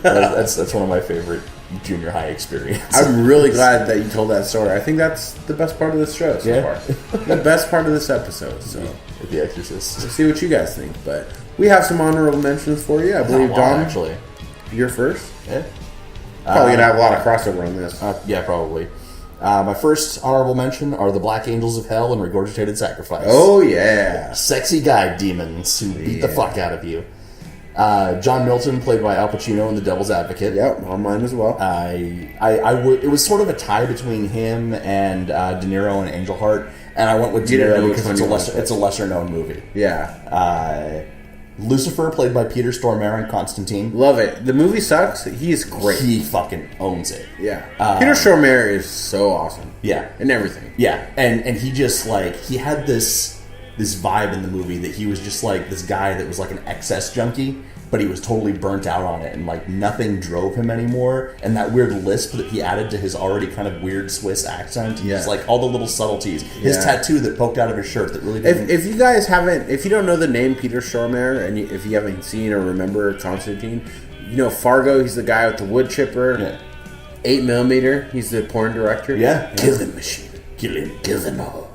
That's one of my favorite junior high experiences. I'm really glad that you told that story. I think that's the best part of this show so Yeah. far. The best part of this episode. So With The Exorcist. we'll see what you guys think. But we have some honorable mentions for you. I believe, Not long, Dom, actually. you're first. Yeah. Probably gonna have a lot of crossover on this. Yeah, probably. My first honorable mention are the Black Angels of Hell and Regurgitated Sacrifice. Oh yeah. Sexy guy demons who beat the fuck out of you. John Milton, played by Al Pacino in The Devil's Advocate. Yep, on mine as well. It was sort of a tie between him and De Niro and Angel Heart, and I went with De You didn't know Niro which because one you wanted. it's a lesser known movie. Yeah. Lucifer, played by Peter Stormare in Constantine. Love it. The movie sucks. He is great. He fucking owns it. Yeah. Peter Stormare is so awesome. Yeah. And everything. Yeah, and he just like he had this vibe in the movie that he was just like this guy that was like an excess junkie, but he was totally burnt out on it, and like nothing drove him anymore. And that weird lisp that he added to his already kind of weird Swiss accent, just like all the little subtleties. His tattoo that poked out of his shirt that really didn't. If you guys haven't, if you don't know the name Peter Stormare, and if you haven't seen or remember Constantine, you know Fargo. He's the guy with the wood chipper. Yeah. 8mm. He's the porn director. Yeah. Killing machine. Kill him. Kill them all.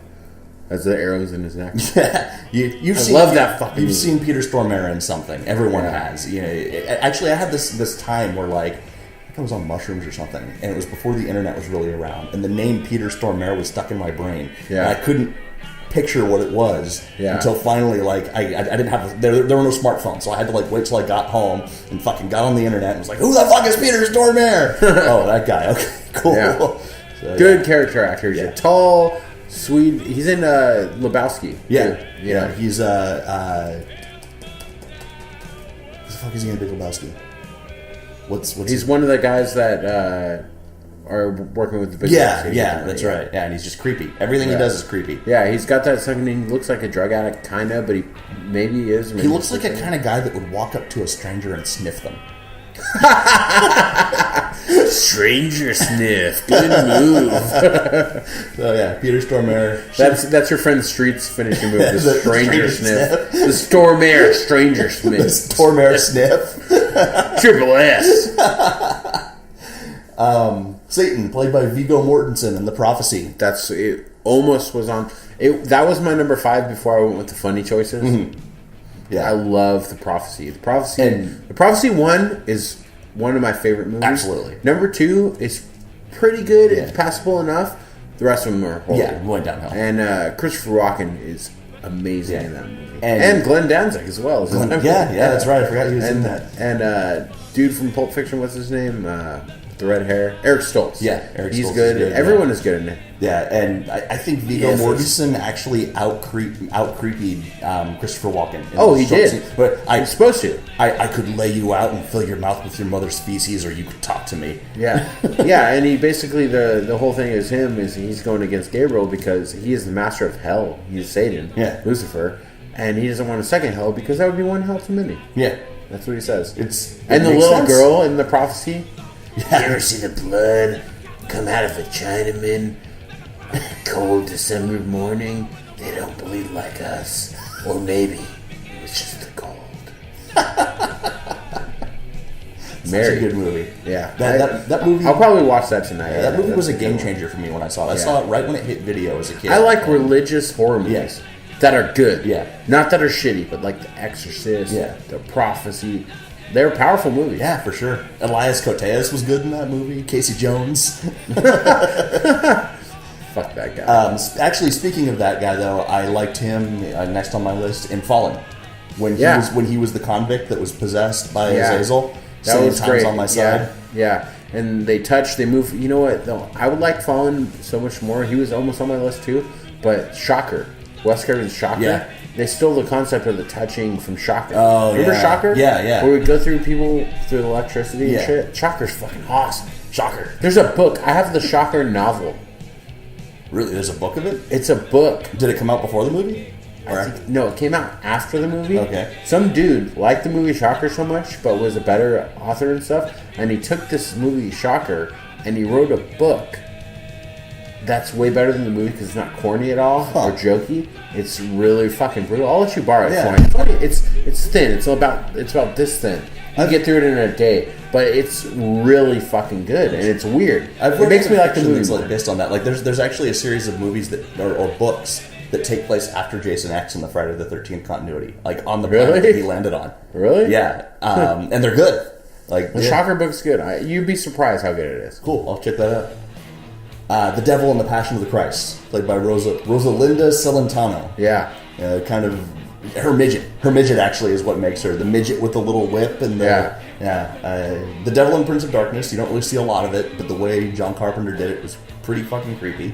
That's the arrows in his neck. You've love that fucking You've movie. seen Peter Stormare in something. Everyone has. You know, actually, I had this time where like I think I was on mushrooms or something, and it was before the internet was really around, and the name Peter Stormare was stuck in my brain. Yeah. And I couldn't picture what it was until finally, like I didn't have there were no smartphones, so I had to like wait till I got home and fucking got on the internet and was like, who the fuck is Peter Stormare? Oh, that guy. Okay, cool. Yeah. So, Good character actor. He's a tall, sweet. He's in Lebowski. Yeah, too. yeah. He's what the fuck is he in Big Lebowski? What's He's one of the guys that are working with the Big yeah, Lebowski. yeah, that's right. Yeah, and he's just creepy. Everything he does is creepy. Yeah, he's got that something. He looks like a drug addict, kind of, but maybe he is. Maybe He looks like a kind of guy that would walk up to a stranger and sniff them. stranger sniff. Good move. So yeah, Peter Stormare. That's your friend Street's finishing move. The The stranger stranger sniff. The Stormare stranger sniff. Stormare sniff. Triple S. Satan, played by Viggo Mortensen in The Prophecy. That's it. Almost was on. That was my number 5 before I went with the funny choices. Mm-hmm. Yeah, I love The Prophecy. The Prophecy 1 is one of my favorite movies. Absolutely. Number 2 is pretty good. It's passable enough. The rest of them are horrible. Yeah, went downhill. And Christopher Walken is amazing in that movie. And- And Glenn Danzig as well. Yeah, that's right. I forgot he was in that. And dude from Pulp Fiction, what's his name? The red hair. Eric Stoltz. Yeah, Eric He's Stoltz is good. good, Everyone yeah. is good in it. Yeah, and I think Viggo Yes, Mortensen actually out creepied Christopher Walken. Oh, he did. Scene. But He's supposed to. I could lay you out and fill your mouth with your mother's feces, or you could talk to me. Yeah, yeah, and he basically the whole thing is he's going against Gabriel because he is the master of hell. He's Satan, Lucifer, and he doesn't want a second hell because that would be one hell too many. Yeah, that's what he says. It and the makes little sense. girl in the prophecy. Yeah. You ever see the blood come out of a Chinaman on a cold December morning? They don't bleed like us. Or maybe it was just the gold. Mary. It's a good movie. Yeah. That movie... I'll probably watch that tonight. Yeah, that movie was a game changer for me when I saw it. I saw it right when it hit video as a kid. I like religious horror movies that are good. Yeah. Not that are shitty, but like The Exorcist, The Prophecy. They're powerful movies. Yeah, for sure. Elias Koteas was good in that movie. Casey Jones. Fuck that guy. Actually, speaking of that guy, though, I liked him next on my list in Fallen. When he was the convict that was possessed by Azazel. That was great. On my side. Yeah. And they move. You know what, though? I would like Fallen so much more. He was almost on my list, too. But Shocker. Wes Craven's Shocker. Yeah. They stole the concept of the touching from Shocker. Oh, Remember Shocker? Yeah. Where we go through people through the electricity and shit. Shocker's fucking awesome. Shocker. There's a book. I have the Shocker novel. Really? There's a book of it? It's a book. Did it come out before the movie? No, it came out after the movie. Okay. Some dude liked the movie Shocker so much, but was a better author and stuff, and he took this movie Shocker and he wrote a book that's way better than the movie because it's not corny at all or jokey. It's really fucking brutal. I'll let you borrow it for me. It's thin. It's about this thin. You can get through it in a day, but it's really fucking good and it's weird. It makes me like the movie. That's like based on that. Like there's actually a series of movies that or books that take place after Jason X in the Friday the 13th continuity, like on the planet that he landed on. Really? Yeah, and they're good. Like the Shocker book's good. You'd be surprised how good it is. Cool. I'll check that out. The Devil and the Passion of the Christ, played by Rosalinda Celentano. Yeah. Kind of her midget. Her midget actually is what makes her the midget with the little whip and the The Devil and Prince of Darkness. You don't really see a lot of it, but the way John Carpenter did it was pretty fucking creepy.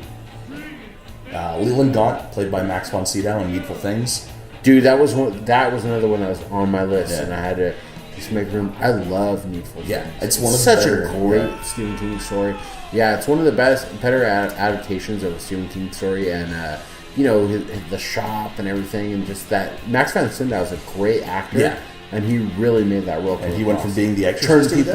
Leland Gaunt, played by Max von Sydow in Needful Things. Dude, that was another one that was on my list, and I had to just make room. I love Needful Things. Yeah, it's one of such a great Stephen King story. Yeah, it's one of the better adaptations of a Stephen King story, and the shop and everything, and just that Max von Sydow is a great actor. Yeah. And he really made that real. And he went from being the exorcist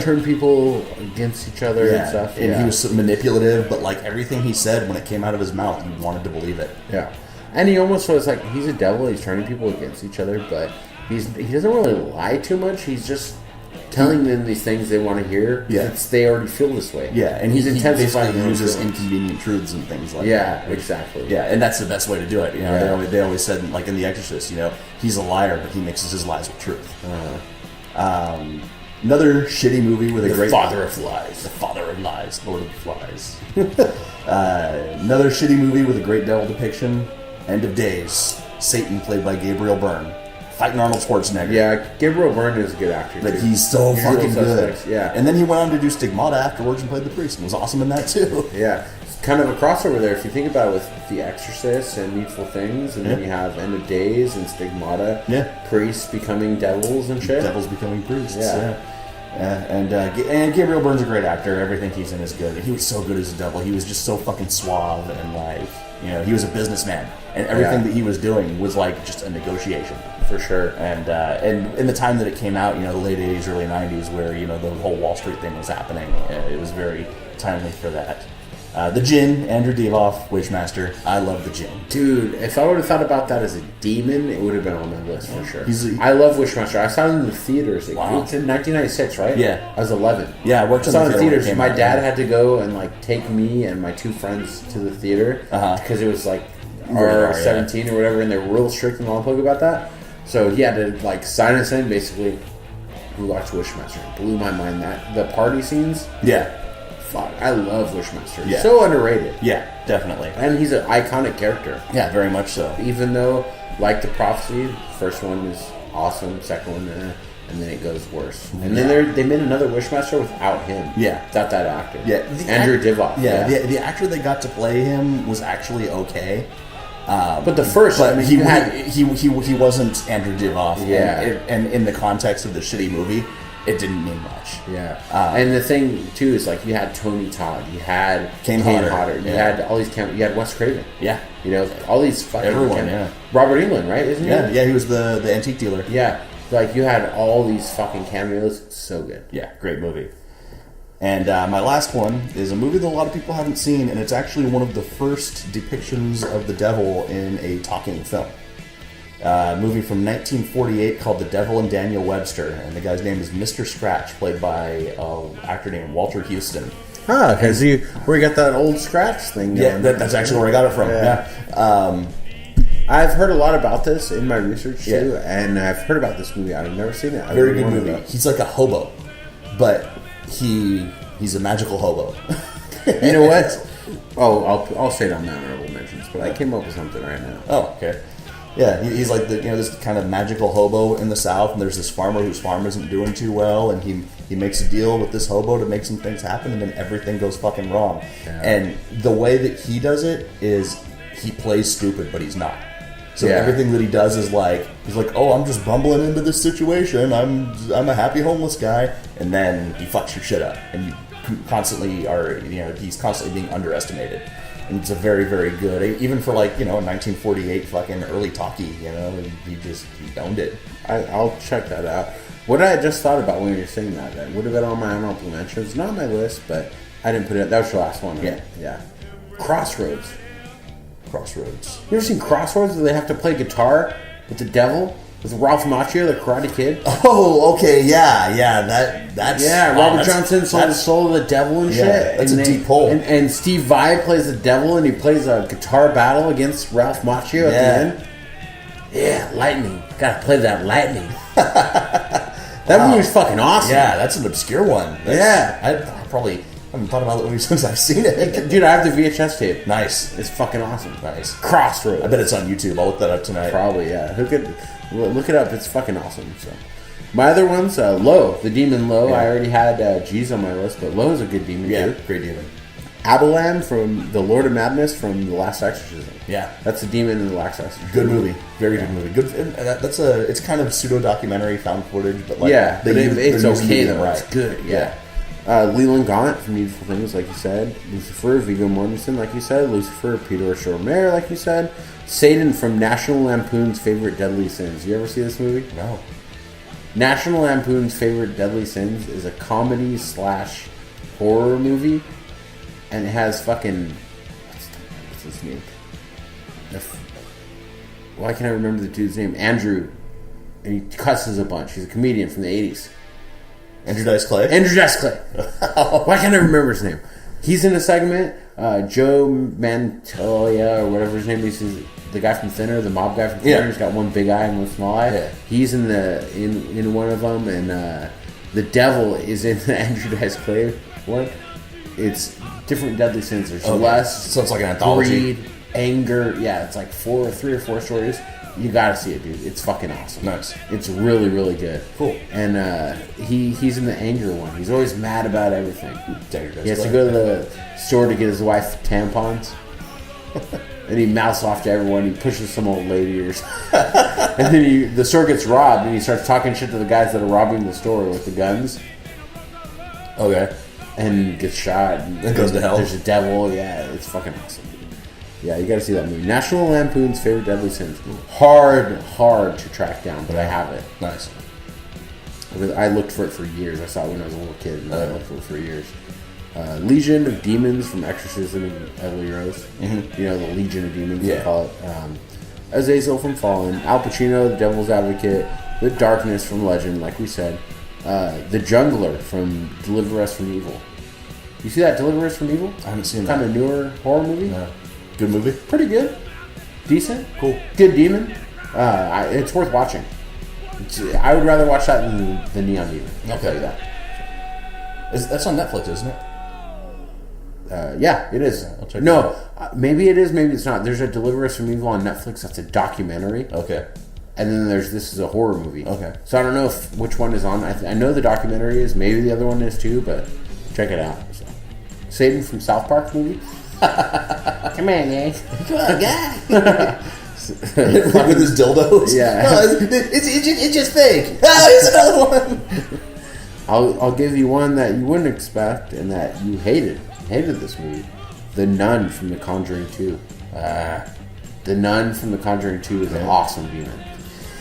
turn people against each other and stuff. And he was so manipulative, but like everything he said when it came out of his mouth, you wanted to believe it. Yeah, and he almost was like he's a devil. He's turning people against each other, but he doesn't really lie too much. He's just telling them these things they want to hear. Yeah, they already feel this way. Yeah, and he basically uses inconvenient truths and things like that. Yeah, exactly. Yeah, and that's the best way to do it. You know, they always said, like in The Exorcist, he's a liar, but he mixes his lies with truth. Another shitty movie with the father of lies, Lord of the Flies. Another shitty movie with a great devil depiction. End of Days. Satan, played by Gabriel Byrne. Fighting Arnold Schwarzenegger. Yeah, Gabriel Byrne is a good actor, but he's so fucking good. Yeah. And then he went on to do Stigmata afterwards and played the priest and was awesome in that too. Yeah. It's kind of a crossover there if you think about it with The Exorcist and Needful Things, and then you have End of Days and Stigmata. Yeah. Priests becoming devils and shit. Devils becoming priests. Yeah. And Gabriel Byrne's a great actor. Everything he's in is good. And he was so good as a devil. He was just so fucking suave and he was a businessman. And everything that he was doing was like just a negotiation. For sure. And in the time that it came out, the late 80s, early 90s, where, the whole Wall Street thing was happening, it was very timely for that. The Djinn, Andrew Divoff, Wishmaster. I love the Djinn. Dude, if I would have thought about that as a demon, it would have been on my list for sure. I love Wishmaster. I saw him in the theaters. Wow. It's in 1996, right? Yeah. I was 11. Yeah, I worked in the theaters. My dad had to go and take me and my two friends to the theater because it was R17 or whatever, and they were real strict in Lompoc about that. So he had to sign us in. Basically, we watched Wishmaster. It blew my mind that the party scenes. Yeah. Fuck, I love Wishmaster. Yeah. So underrated. Yeah, definitely. And he's an iconic character. Yeah, very much so. Even though, like The Prophecy, first one is awesome, second one, and then it goes worse. And then they made another Wishmaster without him. Yeah. Without that actor. Yeah. Andrew Divoff. Yeah, the actor that got to play him was actually okay. But the first, he wasn't Andrew Divoff. Yeah. And in the context of the shitty movie, it didn't mean much. Yeah. And the thing too is you had Tony Todd, you had Kane Hodder, you had all these you had Wes Craven. Yeah. All these fucking everyone. Yeah. Robert Englund, right? Isn't he? Yeah. He was the antique dealer. Yeah. You had all these fucking cameos. So good. Yeah. Great movie. And my last one is a movie that a lot of people haven't seen, and it's actually one of the first depictions of the devil in a talking film. A movie from 1948 called The Devil and Daniel Webster, and the guy's name is Mr. Scratch, played by an actor named Walter Houston. Huh, because where you got that old Scratch thing going. Yeah, that's actually where I got it from. Yeah. I've heard a lot about this in my research too, and I've heard about this movie. I've never seen it. Very good movie. He's like a hobo, but he's a magical hobo. You know what? Oh, I'll say it on my honorable mentions, but I came up with something right now. Oh, okay. Yeah, he's like this kind of magical hobo in the South, and there's this farmer whose farm isn't doing too well, and he makes a deal with this hobo to make some things happen, and then everything goes fucking wrong. Yeah. And the way that he does it is he plays stupid, but he's not. So everything that he does is like, he's like, oh, I'm just bumbling into this situation. I'm a happy homeless guy, and then he fucks your shit up, and you constantly he's constantly being underestimated. And it's a very, very good, even for like, a 1948 fucking early talkie, he owned it. I'll check that out. What I just thought about when you were saying that would have been on my honorable mentions. Not on my list, but I didn't put it. That was the last one, right? Yeah. Crossroads. You ever seen Crossroads where they have to play guitar with the devil? With Ralph Macchio, the Karate Kid? Oh, okay, yeah, that's... Yeah, Robert Johnson sold the soul of the devil and shit. That's a deep hole. And Steve Vai plays the devil, and he plays a guitar battle against Ralph Macchio at the end. Yeah, lightning. Gotta play that lightning. That movie's fucking awesome. Yeah, that's an obscure one. I probably haven't thought about that movie since I've seen it. Dude, I have the VHS tape. Nice. It's fucking awesome. Nice. Crossroads. I bet it's on YouTube. I'll look that up tonight. Probably, yeah. Look it up. It's fucking awesome. So, my other one's Lo, the demon Lo. I already had G's on my list, but Lo is a good demon. Yeah, too. Great demon. Abalam from the Lord of Madness from The Last Exorcism. Yeah, that's the demon in The Last Exorcism. Good movie. Very good movie. Good. It's kind of pseudo documentary found footage, but like it's okay though. Right. It's good. Yeah. Leland Gaunt from Needful Things, like you said. Lucifer, Viggo Mortensen, like you said. Lucifer, Peter Stormare, like you said. Satan from National Lampoon's Favorite Deadly Sins. You ever see this movie? No. National Lampoon's Favorite Deadly Sins is a comedy/horror movie, and it has fucking... What's his name? Why can't I remember the dude's name? Andrew. And he cusses a bunch. He's a comedian from the 80s. Andrew Dice Clay? Andrew Dice Clay. Why can't I remember his name? He's in a segment. Joe Mantegna, or whatever his name is, the guy from Thinner, the mob guy from Thinner. He's got one big eye and one small eye. Yeah. He's in one of them, and the devil is in the Andrew Dice Clay one. It's different deadly sins. There's less. So it's like an anthology. Greed, anger. Yeah, it's like 3 or 4 stories. You gotta see it, dude. It's fucking awesome. Nice. It's really, really good. Cool. And he's in the anger one. He's always mad about everything. He has to go to the store to get his wife tampons. And he mouths off to everyone. He pushes some old lady or something. And then the store gets robbed, and he starts talking shit to the guys that are robbing the store with the guns. Okay. And gets shot. And it goes to hell. There's a devil. Yeah, it's fucking awesome. Yeah, you gotta see that movie. National Lampoon's Favorite Deadly Sins. Hard to track down, but I have it. Nice. I looked for it for years. I saw it when I was a little kid, and I looked for it for years. Legion of Demons from Exorcism and Emily Rose. Mm-hmm. The Legion of Demons, they call it. Azazel from Fallen. Al Pacino, The Devil's Advocate. The Darkness from Legend, like we said. The Jungler from Deliver Us from Evil. You see that, Deliver Us from Evil? I haven't seen that. Kind of newer horror movie? No. Good movie? Pretty good. Decent. Cool. Good demon. It's worth watching. I would rather watch that than the Neon Demon. I'll tell you that. That's on Netflix, isn't it? Yeah, it is. I'll check it out. Maybe it is, maybe it's not. There's a Deliver Us from Evil on Netflix. That's a documentary. Okay. And then this is a horror movie. Okay. So I don't know which one is on. I know the documentary is. Maybe the other one is too, but check it out. So. Satan from South Park movie. Come on, guy. Come on, guy. With his dildos. Yeah. No, it's just fake. Here's another one. I'll give you one that you wouldn't expect and that you hated this movie. The Nun from The Conjuring 2. The Nun from The Conjuring 2 is an awesome demon.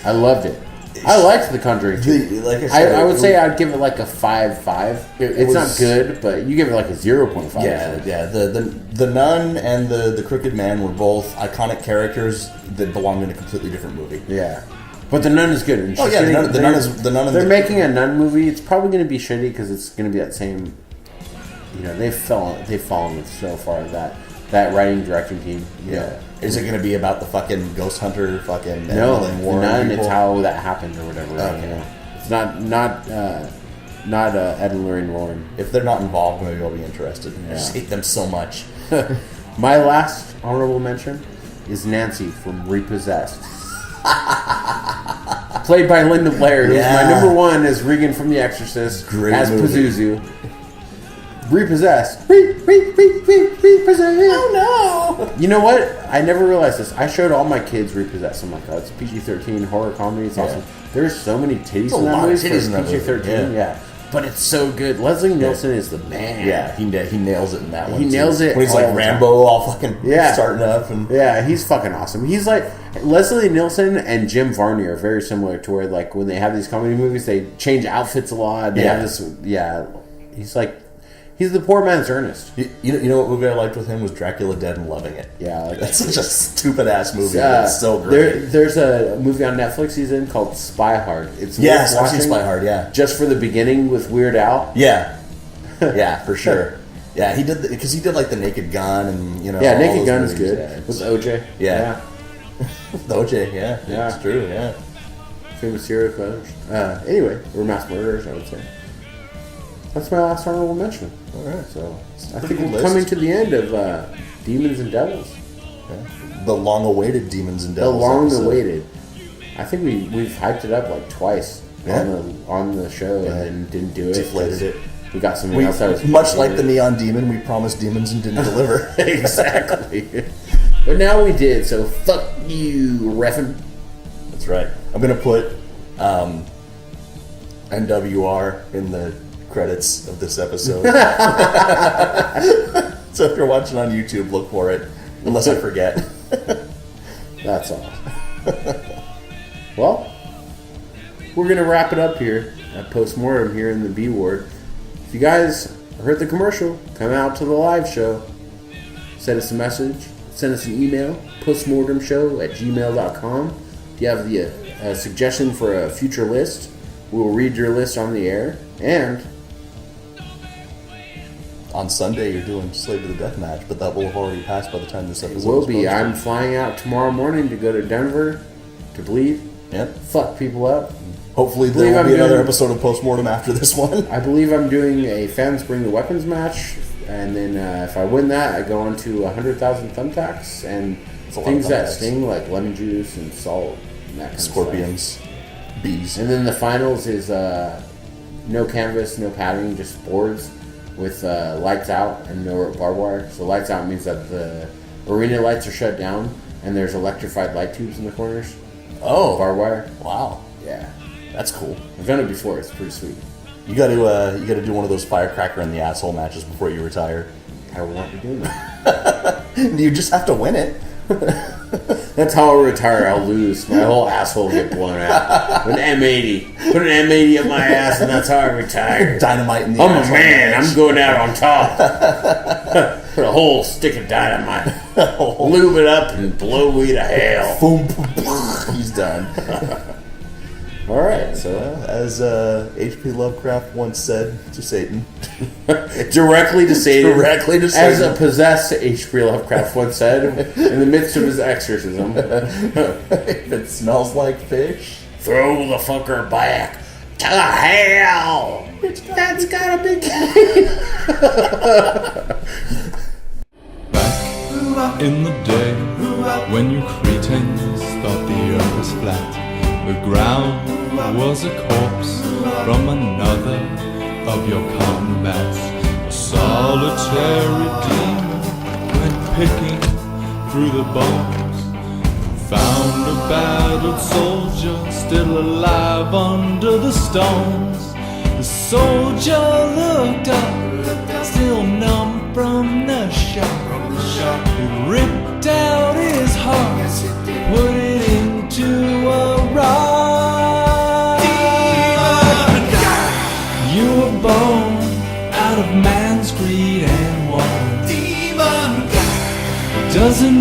I loved it. I liked The Conjuring 2. Like I said, I would say I'd give it like a 5.5. It's not good, but you give it like a 0.5. Yeah. The Nun and the Crooked Man were both iconic characters that belonged in a completely different movie. Yeah. But The Nun is good. And the Nun is the Nun. They're making a Nun movie. It's probably going to be shitty because it's going to be that same. They've fallen so far that writing directing team. Yeah. Is it going to be about the fucking ghost hunter fucking no, Warren Nun? people? It's how that happened or whatever. Okay. It's not Ed and Lorraine Warren. If they're not involved, maybe I'll be interested. Yeah. I just hate them so much. My last honorable mention is Nancy from Repossessed. Played by Linda Blair, who's my number one as Regan from The Exorcist, Great as movie. Pazuzu. Repossessed. Repossessed. Oh no! You know what? I never realized this. I showed all my kids Repossessed. I'm like, oh, it's PG-13 horror comedy. It's awesome. There's so many titties in that movie. PG-13. Yeah. But it's so good. Leslie Nielsen is the man. Yeah, he nails it in that one. He nails it when he's all like the Rambo, all fucking starting up, and he's fucking awesome. He's like Leslie Nielsen and Jim Varney are very similar to where like when they have these comedy movies, they change outfits a lot. They have this. He's like. He's the poor man's Ernest. You know what movie I liked with him was Dracula Dead and Loving It. Yeah, like that's such a stupid ass movie. It's so great. There's a movie on Netflix he's in called Spy Hard. It's I've seen Spy Hard. Yeah, just for the beginning with Weird Al. Yeah, for sure. Yeah, he did because he did like the Naked Gun and Naked Gun's good. With OJ. Yeah. With OJ. Yeah, it's true. Yeah, famous serial killers. Anyway, we're mass murderers, I would say. That's my last honorable mention. All right, so I think we're coming to the end of Demons and Devils. Yeah. The long-awaited Demons and Devils. The long-awaited. I think we've hyped it up like twice on the show and then didn't do it. Deflated it. We got something else that was much like the Neon Demon. We promised demons and didn't deliver. Exactly. But now we did. So fuck you, reffin'. That's right. I'm gonna put NWR in the credits of this episode. So if you're watching on YouTube, look for it. Unless I forget. That's all. Well, we're gonna wrap it up here at Postmortem here in the B Ward. If you guys heard the commercial, come out to the live show. Send us a message. Send us an email. postmortemshow@gmail.com. If you have the suggestion for a future list, we'll read your list on the air. And on Sunday, you're doing Slave to the Death Match, but that will have already passed by the time this episode will be. I'm flying out tomorrow morning to go to Denver to bleed. Yep. Fuck people up. Hopefully there will be another episode of Postmortem after this one. I believe I'm doing a Fans Bring the Weapons match, and then if I win that, I go on to 100,000 thumbtacks and things that sting like lemon juice and salt and that kind Scorpions, of stuff. Bees. And then the finals is no canvas, no padding, just boards with lights out and no barbed wire. So lights out means that the arena lights are shut down and there's electrified light tubes in the corners. Oh, barbed wire. Wow. Yeah. That's cool. I've done it before. It's pretty sweet. You got to do one of those firecracker in the asshole matches before you retire. I will not be doing that. You just have to win it. That's how I'll retire. I'll lose. My whole asshole will get blown out. An M80. Put an M80 up my ass, and that's how I retire. Dynamite in the I'm a man. I'm going out on top. Put a whole stick of dynamite. Lube it up and blow me to hell. Boom, boom, boom. He's done. All right, so as H.P. Lovecraft once said to Satan, directly to Satan, as a possessed H.P. Lovecraft once said in the midst of his exorcism, if it smells like fish, throw the fucker back to hell. That's gotta be Back in the day, when you cretins thought the earth was flat, the ground was a corpse from another of your combats. A solitary demon went picking through the bones, found a battered soldier still alive under the stones. The soldier looked up, still numb from the shock. He ripped out his heart, put it into a rock.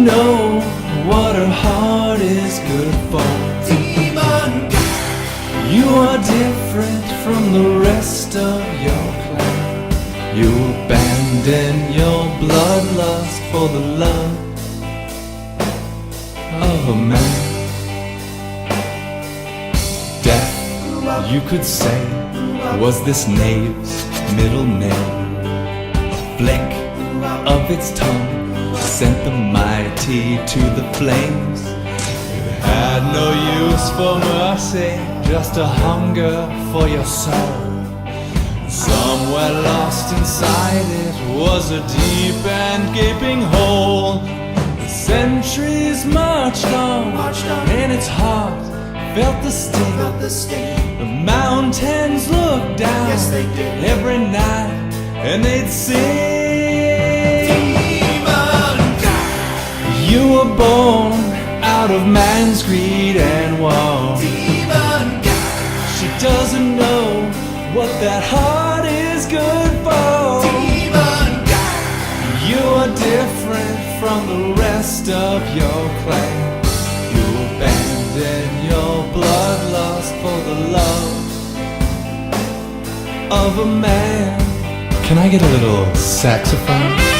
know what her heart is good for. Demon God. You are different from the rest of your clan. You abandon your bloodlust for the love of a man. Death, you could say, was this knave's middle name. A flick of its tongue sent the mighty to the flames. It had no use for mercy, just a hunger for your soul. Somewhere lost inside it was a deep and gaping hole. The centuries marched on, and its heart felt the sting. The mountains looked down every night, and they'd sing. Demon God. You were born out of man's greed and war. Demon God. She doesn't know what that heart is good for. Demon God. You are different from the rest of your clan. You abandon your bloodlust for the love of a man. Can I get a little saxophone?